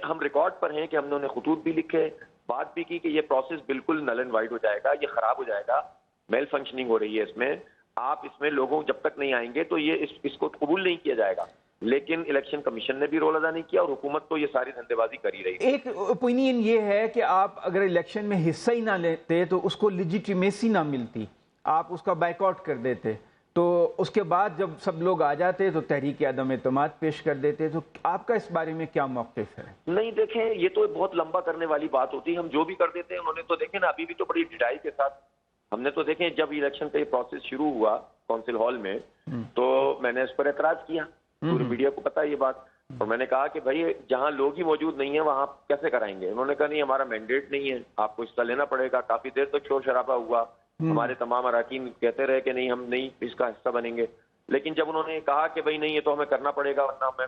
ہم ریکارڈ پر ہیں کہ ہم نے انہیں خطوط بھی لکھے، بات بھی کی کہ یہ پروسیس بالکل نل اینڈ وائڈ ہو جائے گا، یہ خراب ہو جائے گا، میل فنکشننگ ہو رہی ہے اس میں، آپ اس میں لوگوں جب تک نہیں آئیں گے تو یہ اس کو قبول نہیں کیا جائے گا. لیکن الیکشن کمیشن نے بھی رول ادا نہیں کیا اور حکومت تو یہ ساری دھندے بازی کر ہی رہی. ایک اوپینین یہ ہے کہ آپ اگر الیکشن میں حصہ ہی نہ لیتے تو اس کو لیجیٹیمیسی نہ ملتی، آپ اس کا بائیک آؤٹ کر دیتے، تو اس کے بعد جب سب لوگ آ جاتے تو تحریک عدم اعتماد پیش کر دیتے. تو آپ کا اس بارے میں کیا موقف ہے؟ نہیں دیکھیں، یہ تو بہت لمبا کرنے والی بات ہوتی ہے. ہم جو بھی کر دیتے ہیں، انہوں نے تو دیکھیں نا ابھی بھی تو بڑی ڈھیلائی کے ساتھ ہم نے تو دیکھیں جب الیکشن کا یہ پروسیس شروع ہوا کونسل ہال میں تو میں نے اس پر اعتراض کیا، پوری میڈیا کو پتا یہ بات، اور میں نے کہا کہ بھائی جہاں لوگ ہی موجود نہیں ہیں وہاں آپ کیسے کرائیں گے؟ انہوں نے کہا نہیں ہمارا مینڈیٹ نہیں ہے، آپ کو حصہ لینا پڑے گا. کافی دیر تک شور شرابہ ہوا، ہمارے تمام اراکین کہتے رہے کہ نہیں ہم نہیں اس کا حصہ بنیں گے. لیکن جب انہوں نے کہا کہ بھائی نہیں یہ تو ہمیں کرنا پڑے گا ورنہ ہمیں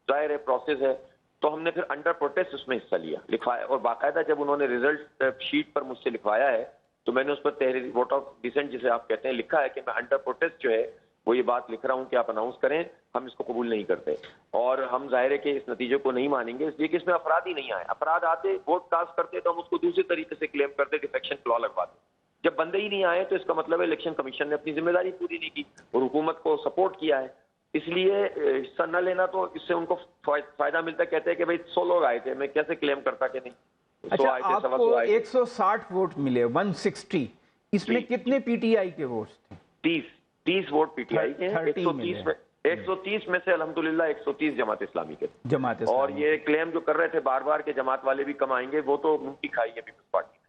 ظاہر ہے پروسیس ہے، تو ہم نے پھر انڈر پروٹیسٹ اس میں حصہ لیا، لکھوایا، اور باقاعدہ جب انہوں نے ریزلٹ شیٹ پر مجھ سے لکھوایا ہے تو میں نے اس پر تحریر ووٹ آف ڈسینٹ جسے آپ کہتے ہیں لکھا ہے کہ میں انڈر پروٹیسٹ جو ہے وہ یہ بات لکھ رہا ہوں کہ آپ اناؤنس کریں، ہم اس کو قبول نہیں کرتے اور ہم ظاہر ہے کہ اس نتیجے کو نہیں مانیں گے، اس لیے کہ اس میں افراد ہی نہیں آئے. افراد آتے ووٹ کاسٹ کرتے تو ہم اس کو دوسرے طریقے سے کلیم کرتے، ڈیفیکشن کلا لگواتے. جب بندے ہی نہیں آئے تو اس کا مطلب ہے الیکشن کمیشن نے اپنی ذمہ داری پوری نہیں کی اور حکومت کو سپورٹ کیا ہے. اس لیے حصہ نہ لینا تو اس سے ان کو فائدہ ملتا ہے. کہتے ہیں کہ بھائی 100 لوگ آئے تھے، میں کیسے کلیم کرتا کہ نہیں 100 اچھا آئے تھے، آپ 125 کو آئے تھے. 160 ووٹ ملے، 160، اس میں کتنے پی ٹی آئی کے ووٹس تھے؟ 30 ووٹ پی ٹی آئی کے ہیں، 130 میں سے الحمدللہ 130 جماعت اسلامی کے. جماعت اور یہ کلیم جو کر رہے تھے بار بار کہ جماعت والے بھی کم آئیں گے، وہ تو منہ کی کھائی ہے پیپلز پارٹی.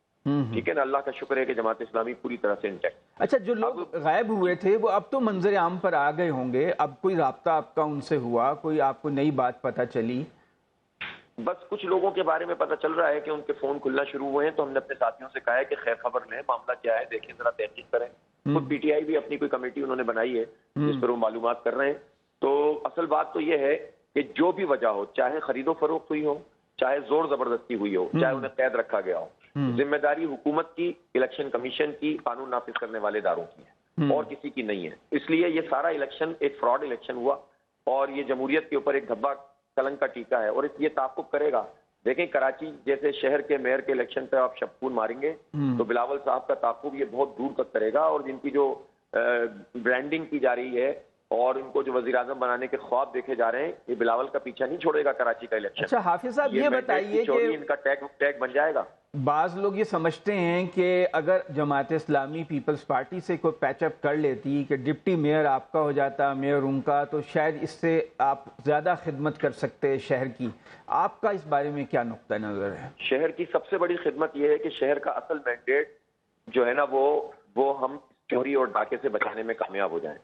ٹھیک ہے نا، اللہ کا شکر ہے کہ جماعت اسلامی پوری طرح سے انٹیکٹ. اچھا جو لوگ غائب ہوئے تھے وہ اب تو منظر عام پر آ گئے ہوں گے، اب کوئی رابطہ آپ کا ان سے ہوا، کوئی آپ کو نئی بات پتہ چلی؟ بس کچھ لوگوں کے بارے میں پتہ چل رہا ہے کہ ان کے فون کھلنا شروع ہوئے ہیں، تو ہم نے اپنے ساتھیوں سے کہا ہے کہ خیر خبر لیں، معاملہ کیا ہے دیکھیں، ذرا تحقیق کریں. خود پی ٹی آئی بھی اپنی کوئی کمیٹی انہوں نے بنائی ہے جس پر وہ معلومات کر رہے ہیں. تو اصل بات تو یہ ہے کہ جو بھی وجہ ہو، چاہے خرید و فروخت ہوئی ہو، چاہے زور زبردستی ہوئی ہو، چاہے انہیں قید رکھا گیا ہو، ذمہ داری حکومت کی، الیکشن کمیشن کی، قانون نافذ کرنے والے اداروں کی ہے اور کسی کی نہیں ہے. اس لیے یہ سارا الیکشن ایک فراڈ الیکشن ہوا اور یہ جمہوریت کے اوپر ایک دھبا کلنک کا ٹیکا ہے اور یہ تعاقب کرے گا. دیکھیں کراچی جیسے شہر کے میئر کے الیکشن پہ آپ شبخون ماریں گے تو بلاول صاحب کا تعاقب یہ بہت دور تک کرے گا، اور جن کی جو برانڈنگ کی جا رہی ہے اور ان کو جو وزیر اعظم بنانے کے خواب دیکھے جا رہے ہیں، یہ بلاول کا پیچھا نہیں چھوڑے گا کراچی کا الیکشن. اچھا حافظ صاحب یہ بتائیے کہ ان کا ٹیگ بن جائے گا. بعض لوگ یہ سمجھتے ہیں کہ اگر جماعت اسلامی پیپلز پارٹی سے کوئی پیچ اپ کر لیتی کہ ڈپٹی میئر آپ کا ہو جاتا، میئر ان کا، تو شاید اس سے آپ زیادہ خدمت کر سکتے شہر کی. آپ کا اس بارے میں کیا نقطہ نظر ہے؟ شہر کی سب سے بڑی خدمت یہ ہے کہ شہر کا اصل مینڈیٹ جو ہے نا وہ ہم چوری اور ڈاکے سے بچانے میں کامیاب ہو جائیں.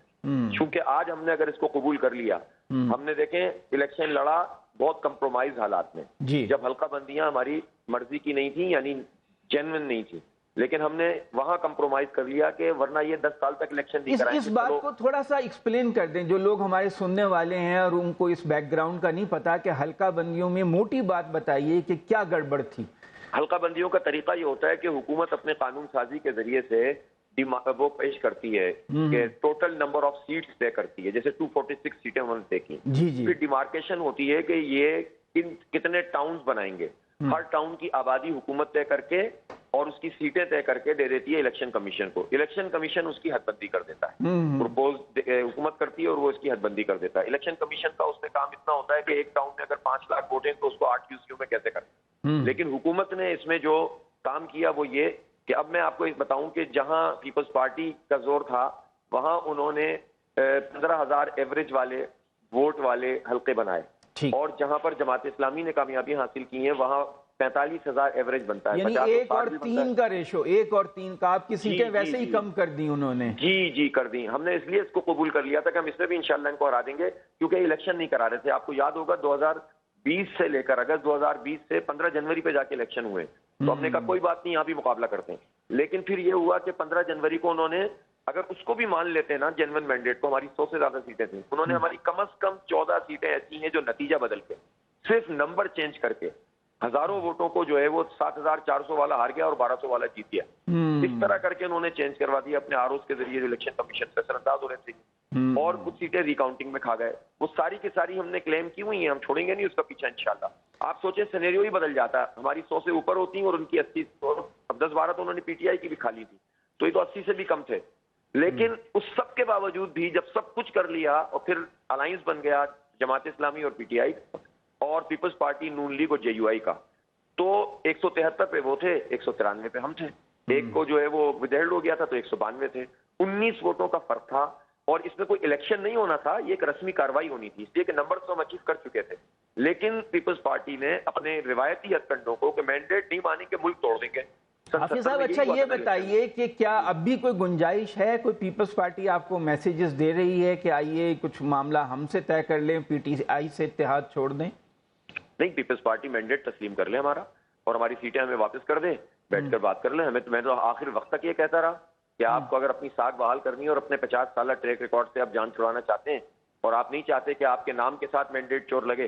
چونکہ آج ہم نے اگر اس کو قبول کر لیا، ہم نے دیکھیں الیکشن لڑا بہت کمپرومائز حالات میں، جب حلقہ بندیاں ہماری مرضی کی نہیں تھیں، یعنی جینوئن نہیں تھی، لیکن ہم نے وہاں کمپرومائز کر لیا کہ ورنہ یہ 10 سال تک الیکشن نہیں کرائیں گے. اس بات کو تھوڑا سا ایکسپلین کر دیں، جو لوگ ہمارے سننے والے ہیں اور ان کو اس بیک گراؤنڈ کا نہیں پتا، کہ حلقہ بندیوں میں موٹی بات بتائیے کہ کیا گڑبڑ تھی. حلقہ بندیوں کا طریقہ یہ ہوتا ہے کہ حکومت اپنے قانون سازی کے ذریعے سے وہ پیش کرتی ہے کہ ٹوٹل نمبر آف سیٹس طے کرتی ہے، جیسے 246 سیٹیں انہوں نے طے کی. پھر ڈیمارکیشن ہوتی ہے کہ یہ کتنے ٹاؤنز بنائیں گے، ہر ٹاؤن کی آبادی حکومت طے کر کے اور اس کی سیٹیں طے کر کے دے دیتی ہے الیکشن کمیشن کو. الیکشن کمیشن اس کی حد بندی کر دیتا ہے، پروپوز حکومت کرتی ہے اور وہ اس کی حد بندی کر دیتا ہے. الیکشن کمیشن کا اس میں کام اتنا ہوتا ہے کہ ایک ٹاؤن میں اگر 5 لاکھ ووٹ ہیں تو اس کو 8 QCO میں کیسے کریں. لیکن حکومت نے اس میں جو کام کیا وہ یہ کہ اب میں آپ کو بتاؤں کہ جہاں پیپلز پارٹی کا زور تھا وہاں انہوں نے 15,000 ایوریج والے ووٹ والے حلقے بنائے، اور جہاں پر جماعت اسلامی نے کامیابی حاصل کی ہیں وہاں 45,000 ایوریج بنتا ہے. یعنی 1 اور 3 کا ریشو، 1 اور 3 کا. آپ کی سیٹیں ویسے ہی کم کر دی انہوں نے. جی کر دی. ہم نے اس لیے اس کو قبول کر لیا تھا کہ ہم اس میں بھی انشاءاللہ ان کو ہرا دیں گے، کیونکہ الیکشن نہیں کرا رہے تھے. آپ کو یاد ہوگا 2020 سے لے کر اگست 2020 سے 15 جنوری پہ جا کے الیکشن ہوئے، تو ہم نے کہا کوئی بات نہیں یہاں بھی مقابلہ کرتے ہیں. لیکن پھر یہ ہوا کہ 15 جنوری کو انہوں نے، اگر اس کو بھی مان لیتے نا جینوئن مینڈیٹ کو، ہماری 100 سے زیادہ سیٹیں تھیں، انہوں نے ہماری کم از کم 14 سیٹیں ایسی ہیں جو نتیجہ بدل کے صرف نمبر چینج کر کے ہزاروں ووٹوں کو جو ہے وہ 7,400 والا ہار گیا اور 1,200 والا جیت گیا. اس طرح کر کے انہوں نے چینج کروا دیا اپنے آر اوز کے ذریعے جو الیکشن کمیشن سے اثر انداز ہو رہے تھے. اور کچھ سیٹیں ریکاؤنٹنگ میں کھا گئے. وہ ساری کی ساری ہم نے کلیم کی ہوئی ہیں, ہم چھوڑیں گے نہیں اس کا پیچھا انشاءاللہ. آپ سوچیں سینیریو ہی بدل جاتا, ہماری 100 سے اوپر ہوتی ہیں اور ان کی 80, اب 10-12 تو انہوں نے پی ٹی آئی کی بھی کھا لی تھی, تو یہ تو 80 سے بھی کم تھے. لیکن اس سب کے باوجود بھی جب سب کچھ کر لیا اور پھر الائنس بن گیا جماعت اسلامی اور پی ٹی آئی اور پیپلز پارٹی نون لیگ اور جے یو آئی کا, تو 173 پہ وہ تھے, 193 پہ ہم تھے. ایک کو جو ہے وہ ودہیلڈ ہو گیا تھا تو 192 تھے. 19 ووٹوں کا فرق تھا, اور اس میں کوئی الیکشن نہیں ہونا تھا, یہ ایک رسمی کاروائی ہونی تھی, اس لیے کہ نمبر تو ہم اچیو کر چکے تھے. لیکن پیپلز پارٹی نے اپنے روایتی ہتھ کنڈوں کو کہ مینڈیٹ نہیں مانیں گے ملک توڑ دیں گے. حافظ صاحب اچھا یہ بتائیے کہ کیا اب بھی کوئی گنجائش ہے, کوئی پیپلز پارٹی آپ کو میسیجز دے رہی ہے کہ آئیے کچھ معاملہ ہم سے طے کر لیں, پی ٹی آئی سے اتحاد چھوڑ دیں؟ نہیں, پیپلز پارٹی مینڈیٹ تسلیم کر لیں ہمارا, اور ہماری سیٹیں ہمیں واپس کر دیں, بیٹھ کر بات کر لیں. میں تو آخر وقت تک یہ کہتا رہا کہ آپ کو اگر اپنی ساکھ بحال کرنی ہے اور اپنے 50 سالہ ٹریک ریکارڈ سے آپ جان چھڑانا چاہتے ہیں, اور آپ نہیں چاہتے کہ آپ کے نام کے ساتھ مینڈیٹ چور لگے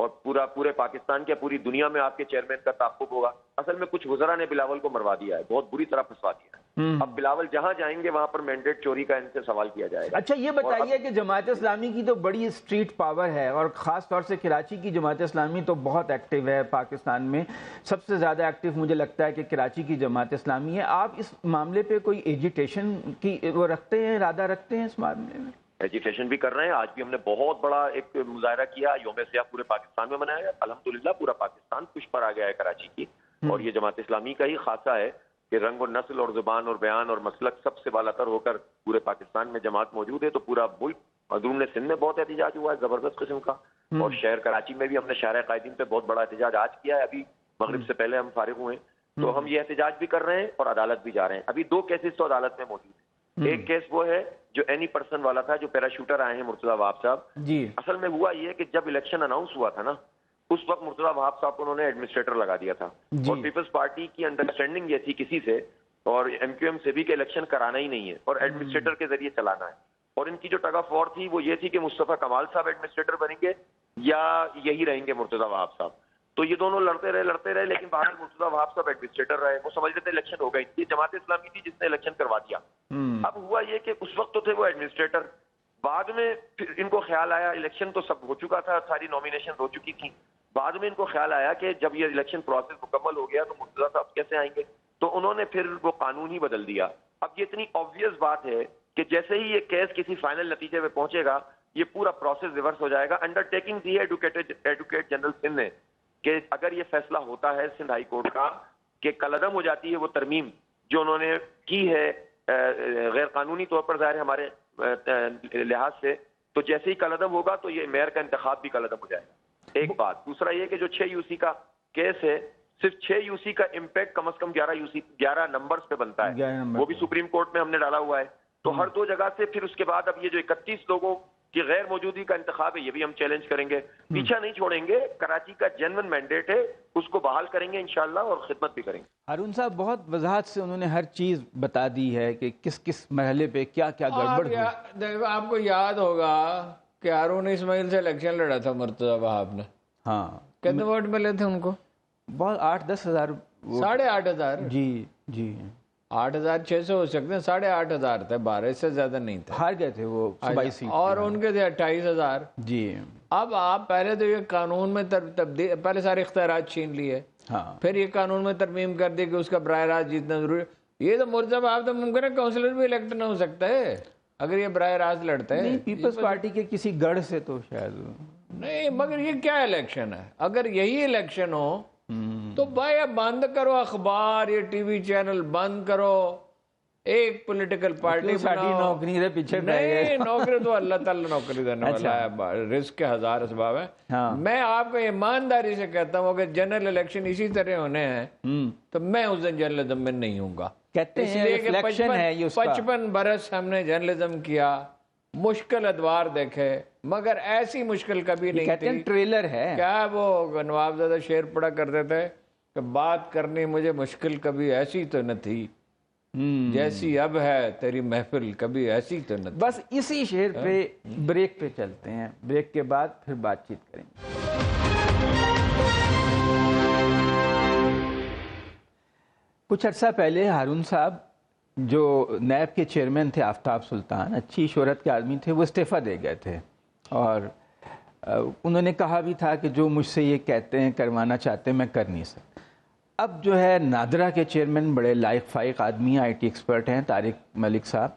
اور پورے پاکستان کے پوری دنیا میں آپ کے چیئرمین کا تعاقب ہوگا. اصل میں کچھ وزراء نے بلاول کو مروا دیا ہے, بہت بری طرح پھنسوا دیا ہے. اب بلاول جہاں جائیں گے وہاں پر مینڈیٹ چوری کا ان سے سوال کیا جائے گا. اچھا یہ بتائیے کہ جماعت اسلامی کی تو بڑی اسٹریٹ پاور ہے, اور خاص طور سے کراچی کی جماعت اسلامی تو بہت ایکٹیو ہے پاکستان میں, سب سے زیادہ ایکٹیو مجھے لگتا ہے کہ کراچی کی جماعت اسلامی ہے. آپ اس معاملے پہ کوئی ایجیٹیشن کی وہ رکھتے ہیں, ارادہ رکھتے ہیں اس معاملے میں؟ ایجیٹیشن بھی کر رہے ہیں. آج بھی ہم نے بہت بڑا ایک مظاہرہ کیا, یوم سیاہ پورے پاکستان میں منایا گیا. الحمدللہ پورا پاکستان خوش پر آ گیا ہے کراچی کی, اور یہ جماعت اسلامی کا ہی خاصہ ہے کہ رنگ اور نسل اور زبان اور بیان اور مسلک سب سے بالا تر ہو کر پورے پاکستان میں جماعت موجود ہے. تو پورا ملک, مظلوم نے سندھ میں بہت احتجاج ہوا ہے زبردست قسم کا, اور شہر کراچی میں بھی ہم نے شہر قائدین پہ بہت بڑا احتجاج آج کیا ہے. ابھی مغرب سے پہلے ہم فارغ ہوئے, تو ہم یہ احتجاج بھی کر رہے ہیں اور عدالت بھی جا رہے ہیں. ابھی 2 کیسز تو عدالت میں موجود ہیں. ایک کیس وہ ہے جو اینی پرسن والا تھا, جو پیراشوٹر آئے ہیں مرتضیٰ وہاب صاحب. جی اصل میں ہوا یہ کہ جب الیکشن اناؤنس ہوا تھا نا, اس وقت مرتضیٰ وہاب صاحب کو انہوں نے ایڈمنسٹریٹر لگا دیا تھا, اور پیپلز پارٹی کی انڈرسٹینڈنگ یہ تھی کسی سے اور ایم کیو ایم سے بھی کہ الیکشن کرانا ہی نہیں ہے اور ایڈمنسٹریٹر کے ذریعے چلانا ہے. اور ان کی جو ٹگ آف وار تھی وہ یہ تھی کہ مصطفیٰ کمال صاحب ایڈمنسٹریٹر بنیں گے یا یہی رہیں گے مرتضیٰ وہاب صاحب. تو یہ دونوں لڑتے رہے, لیکن بہرحال مرتضیٰ وہاب صاحب ایڈمنسٹریٹر رہے. وہ سمجھ لیتے الیکشن ہو گئی, یہ جماعت اسلامی تھی جس نے الیکشن کروا دیا. اب ہوا یہ کہ اس وقت تو تھے وہ ایڈمنسٹریٹر, بعد میں پھر ان کو خیال آیا, الیکشن تو سب ہو چکا تھا, ساری نامینیشن ہو چکی تھی, بعد میں ان کو خیال آیا کہ جب یہ الیکشن پروسیس مکمل ہو گیا تو مرتضیٰ صاحب کیسے آئیں گے, تو انہوں نے پھر وہ قانون ہی بدل دیا. اب یہ اتنی آبویس بات ہے کہ جیسے ہی یہ کیس کسی فائنل نتیجے میں پہنچے گا یہ پورا پروسیس ریورس ہو جائے گا. انڈرٹیکنگ دی ہے ایڈوکیٹ جنرل سندھ نے کہ اگر یہ فیصلہ ہوتا ہے سندھ ہائی کورٹ کا کہ کالعدم ہو جاتی ہے وہ ترمیم جو انہوں نے کی ہے غیر قانونی طور پر ظاہر ہمارے لحاظ سے, تو جیسے ہی کالعدم ہوگا تو یہ میئر کا انتخاب بھی کالعدم ہو جائے گا. ایک بات. دوسرا یہ کہ جو 6 یو سی کا کیس ہے, صرف 6 یو سی کا امپیکٹ کم از کم 11 نمبرز پہ بنتا ہے, وہ بھی سپریم کورٹ میں ہم نے ڈالا ہوا ہے. تو ہر 2 جگہ سے پھر اس کے بعد اب یہ جو 31 لوگوں کی غیر موجودگی کا انتخاب ہے یہ بھی ہم چیلنج کریں گے, پیچھا نہیں چھوڑیں گے. کراچی کا جینوئن مینڈیٹ ہے, اس کو بحال کریں گے انشاءاللہ اور خدمت بھی کریں گے. ہارون صاحب بہت وضاحت سے انہوں نے ہر چیز بتا دی ہے کہ کس کس مرحلے پہ کیا کیا گڑبڑ ہوئی. آپ کو یاد ہوگا کہ ہارون اسماعیل سے الیکشن لڑا تھا مرتضیٰ وہاب نے, ہاں کتنے ووٹ ملے تھے ان کو؟ بہت 8-10 ہزار. 8,500. جی 8,600 ہو سکتے ہیں, 8,500 تھے, 12 سے زیادہ نہیں تھے. ہار گئے تھے وہ صوبائی سیٹ, اور ان کے تھے 28,000. جی اب آپ پہلے تو یہ قانون میں تبدیل, پہلے سارے اختیارات چھین لیے, ہاں, پھر یہ قانون میں ترمیم کر دی کہ اس کا براہ راست جیتنا ضروری. یہ تو مرتضیٰ وہاب تو ممکن ہے کونسلر بھی الیکٹ نہ ہو سکتا ہے اگر یہ براہ راست لڑتا ہے. نہیں, پیپلز پارٹی کے کسی گڑھ سے تو شاید نہیں, مگر یہ کیا الیکشن ہے؟ اگر یہی الیکشن ہو تو بھائی اب بند کرو اخبار, یہ ٹی وی چینل بند کرو, ایک پولیٹیکل پارٹی ساری نوکری دے پیچھے نہیں, نوکری تو اللہ تعالیٰ نوکری دینے والا ہے, رزق کے 1000 اسباب ہیں. میں آپ کو ایمانداری سے کہتا ہوں کہ جنرل الیکشن اسی طرح ہونے ہیں تو میں اس دن جرنلزم میں نہیں ہوں گا. کہتے ہیں ریفلیکشن ہے یہ اس کا. 55 برس ہم نے جرنلزم کیا, مشکل ادوار دیکھے, مگر ایسی مشکل کبھی نہیں تھی. ٹریلر ہے کیا وہ نواب زادہ شعر پڑھا کرتے تھے کہ بات کرنی مجھے مشکل کبھی ایسی تو نہ تھی جیسی اب ہے تیری محفل کبھی ایسی تو نہ تھی. بس اسی شعر پہ بریک پہ چلتے ہیں, بریک کے بعد پھر بات چیت کریں گے. کچھ عرصہ پہلے ہارون صاحب جو نیب کے چیئرمین تھے آفتاب سلطان، اچھی شہرت کے آدمی تھے، وہ استعفیٰ دے گئے تھے اور انہوں نے کہا بھی تھا کہ جو مجھ سے یہ کہتے ہیں کروانا چاہتے ہیں میں کر نہیں سکتا۔ اب جو ہے نادرا کے چیئرمین بڑے لائق فائق آدمی ہیں، آئی ٹی ایکسپرٹ ہیں، طارق ملک صاحب،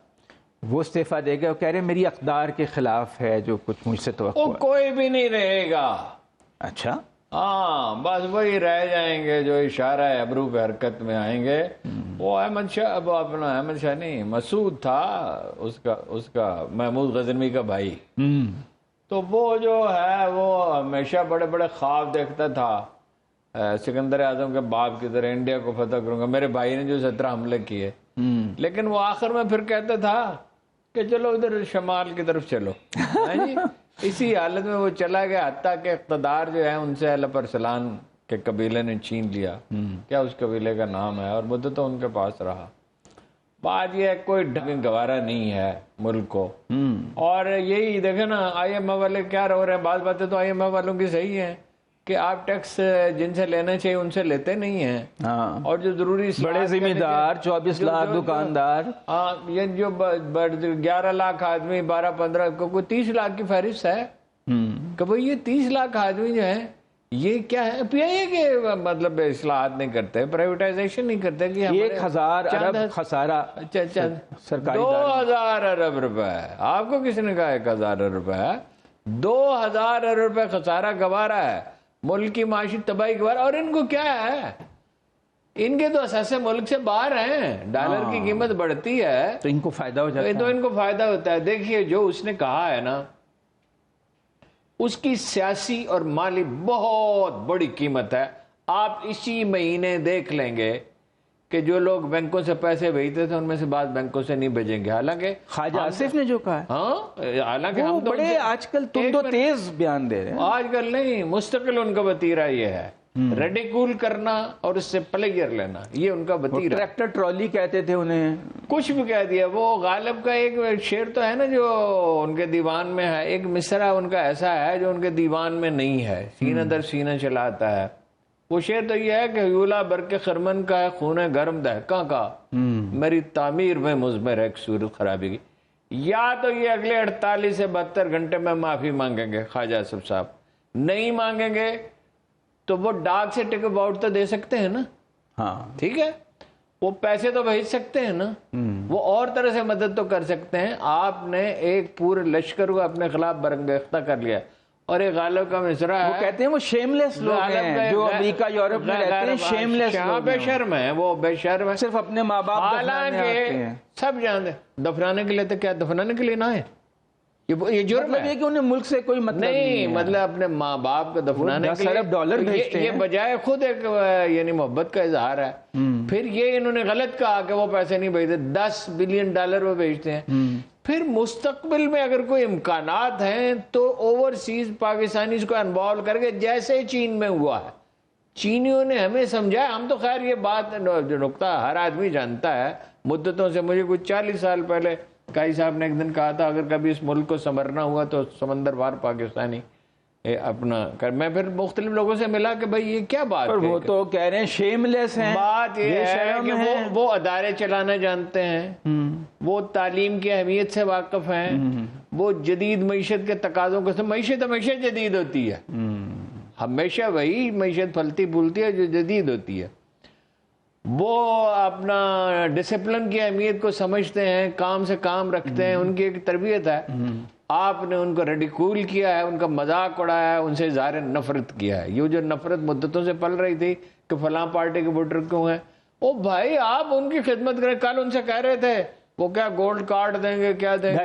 وہ استعفیٰ دے گئے اور کہہ رہے ہیں میری اقدار کے خلاف ہے جو کچھ مجھ سے توقع ہے۔ کوئی بھی نہیں رہے گا۔ اچھا، ہاں، بس وہی رہ جائیں گے جو اشارہ ابرو پہ حرکت میں آئیں گے۔ وہ احمد شاہ، اب اپنا احمد شاہ نہیں، مسعود تھا اس کا محمود غزنوی کا بھائی، تو وہ جو ہے وہ ہمیشہ بڑے بڑے خواب دیکھتا تھا سکندر اعظم کے باپ کی طرح، انڈیا کو فتح کروں گا، میرے بھائی نے جو 17 حملے کیے، لیکن وہ آخر میں پھر کہتا تھا کہ چلو ادھر شمال کی طرف چلو۔ اسی حالت میں وہ چلا گیا، حتیٰ کہ اقتدار جو ہے ان سے اللہ پرسلان کے قبیلے نے چھین لیا، کیا اس قبیلے کا نام ہے، اور مدت تو ان کے پاس رہا۔ بات یہ ہے کوئی گوارا نہیں ہے ملک کو، اور یہی دیکھیں نا آئی ایم ایف والے کیا رو رہے ہیں، بعض باتیں تو آئی ایم ایف والوں کی صحیح ہیں کہ آپ ٹیکس جن سے لینا چاہیے ان سے لیتے نہیں ہیں، اور جو ضروری بڑے ذمہ دار 24 لاکھ دکاندار، یہ جو 11 لاکھ آدمی 12-15 کوئی 30 لاکھ کی فہرست ہے کہ بھئی یہ 30 لاکھ آدمی جو ہیں یہ کیا ہے، پی آئی اے کے مطلب اصلاحات نہیں کرتے، پرائیویٹائزیشن نہیں کرتے کہ 1000 ارب خسارہ سرکاری 2000 ارب روپے، آپ کو کس نے کہا 1000 ارب روپے ہے؟ 2000 ارب روپے خسارہ گوارا ہے، ملک کی معاشی تباہی گوارا، اور ان کو کیا ہے، ان کے تو اثاثے ملک سے باہر ہیں، ڈالر کی قیمت بڑھتی ہے تو ان کو فائدہ ہو جاتا ہے، تو ان کو فائدہ ہوتا ہے۔ دیکھیے جو اس نے کہا ہے نا، اس کی سیاسی اور مالی بہت بڑی قیمت ہے۔ آپ اسی مہینے دیکھ لیں گے کہ جو لوگ بینکوں سے پیسے بھیجتے تھے ان میں سے بعض بینکوں سے نہیں بھیجیں گے، حالانکہ خواجہ آصف نے جو کہا ہے، ہاں، حالانکہ ہم تو بڑے آج کل تم تو تیز بیان دے رہے ہیں، آج کل نہیں، مستقل ان کا وتیرہ یہ ہے، ریڈیکول کرنا اور اس سے پلیئر لینا، یہ ان کا وتیرہ۔ ٹریکٹر ٹرالی کہتے تھے انہیں، کچھ بھی کہہ دیا۔ وہ غالب کا ایک شعر تو ہے نا جو ان کے دیوان میں ہے، ایک مصرع ان کا ایسا ہے جو ان کے دیوان میں نہیں ہے، سینہ در سینہ چلاتا ہے۔ وہ شعر تو یہ ہے کہ یولا برق خرمن کا ہے خون گرم دہکاں کا، میری تعمیر میں مضمر ہے ایک صورت خرابی کی۔ یا تو یہ اگلے 48 سے 72 گھنٹے میں معافی مانگیں گے خواجہ آصف صاحب، نہیں مانگیں گے تو وہ ڈاک سے ٹکٹ آؤٹ تو دے سکتے ہیں نا، ہاں ٹھیک ہے، وہ پیسے تو بھیج سکتے ہیں نا، وہ اور طرح سے مدد تو کر سکتے ہیں۔ آپ نے ایک پورے لشکر کو اپنے خلاف برانگیختہ کر لیا، اور ایک غالب کا مصرع ہے، وہ کہتے ہیں وہ شیملیس لوگ ہیں جو امریکہ یورپ میں رہتے ہیں، شیملیس لوگ بے شرم ہیں، وہ بے شرم ہے، صرف اپنے ماں باپ دفنانے آتے حالانکہ ہیں۔ سب جانتے ہیں دفنانے کے لیے تو کیا دفنانے کے لیے نہ ہے، یہ جرم مطلب ہے یہ کہ انہیں ملک سے کوئی مطلب نہیں، مطلب اپنے ماں باپ کو دفنانے کے 10 ارب ڈالر لیے بھیجتے یہ ہیں، بجائے خود ایک یعنی محبت کا اظہار ہے۔ پھر یہ انہوں نے غلط کہا کہ وہ پیسے نہیں بھیجتے، $10 بلین وہ بھیجتے ہیں۔ پھر مستقبل میں اگر کوئی امکانات ہیں تو اوورسیز پاکستانیز کو انوالو کر کے، جیسے چین میں ہوا ہے، چینیوں نے ہمیں سمجھایا، ہم تو خیر یہ بات جو نقطہ ہر آدمی جانتا ہے مدتوں سے، مجھے کچھ 40 سال پہلے کائی صاحب نے ایک دن کہا تھا اگر کبھی اس ملک کو سنورنا ہوا تو سمندر پار پاکستانی اپنا کر۔ میں پھر مختلف لوگوں سے ملا کہ بھائی یہ کیا بات ہے، وہ تو کہہ رہے ہیں شیملیس ہیں، بات یہ ہے کہ وہ ادارے چلانا جانتے ہیں، وہ تعلیم کی اہمیت سے واقف ہیں، وہ جدید معیشت کے تقاضوں کو، معیشت ہمیشہ جدید ہوتی ہے، ہمیشہ وہی معیشت پھلتی پھولتی ہے جو جدید ہوتی ہے، وہ اپنا ڈسپلن کی اہمیت کو سمجھتے ہیں، کام سے کام رکھتے ہیں، ان کی ایک تربیت ہے۔ آپ نے ان کو ریڈیکول کیا ہے، ان کا مذاق اڑایا ہے، ان سے اظہار نفرت کیا ہے۔ یہ جو نفرت مدتوں سے پل رہی تھی کہ فلاں پارٹی کے ووٹر کیوں ہیں، او بھائی آپ ان کی خدمت کریں۔ کل ان سے کہہ رہے تھے وہ کیا گولڈ کارڈ دیں گے، کیا دیں گے،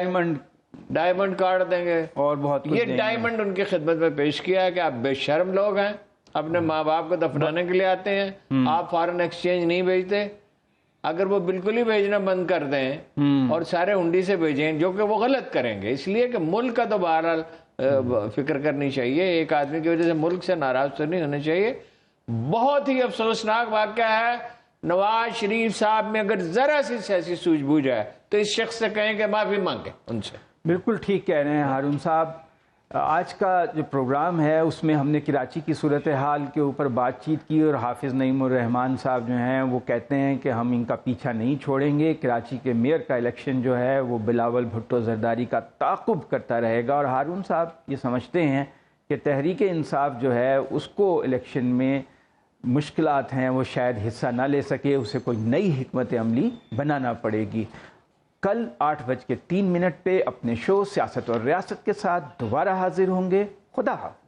ڈائمنڈ کارڈ دیں گے، اور بہت یہ ڈائمنڈ ان کی خدمت میں پیش کیا ہے کہ آپ بے شرم لوگ ہیں، اپنے ماں باپ کو دفنانے کے لیے آتے ہیں، آپ فارن ایکسچینج نہیں بھیجتے، اگر وہ بالکل ہی بھیجنا بند کر دیں اور سارے ہنڈی سے بھیجیں، جو کہ وہ غلط کریں گے، اس لیے کہ ملک کا تو بہرحال فکر کرنی چاہیے، ایک آدمی کی وجہ سے ملک سے ناراض تو نہیں ہونا چاہیے۔ بہت ہی افسوسناک واقعہ ہے، نواز شریف صاحب میں اگر ذرا سی سیاسی سوجھ بوجھ ہے تو اس شخص سے کہیں کہ معافی مانگے ان سے۔ بالکل ٹھیک کہہ رہے ہیں ہارون صاحب، آج کا جو پروگرام ہے اس میں ہم نے کراچی کی صورتحال کے اوپر بات چیت کی، اور حافظ نعیم الرحمان صاحب جو ہیں وہ کہتے ہیں کہ ہم ان کا پیچھا نہیں چھوڑیں گے، کراچی کے میئر کا الیکشن جو ہے وہ بلاول بھٹو زرداری کا تعاقب کرتا رہے گا، اور ہارون صاحب یہ سمجھتے ہیں کہ تحریک انصاف جو ہے اس کو الیکشن میں مشکلات ہیں، وہ شاید حصہ نہ لے سکے، اسے کوئی نئی حکمت عملی بنانا پڑے گی۔ کل 8:03 پہ اپنے شو سیاست اور ریاست کے ساتھ دوبارہ حاضر ہوں گے۔ خدا حافظ۔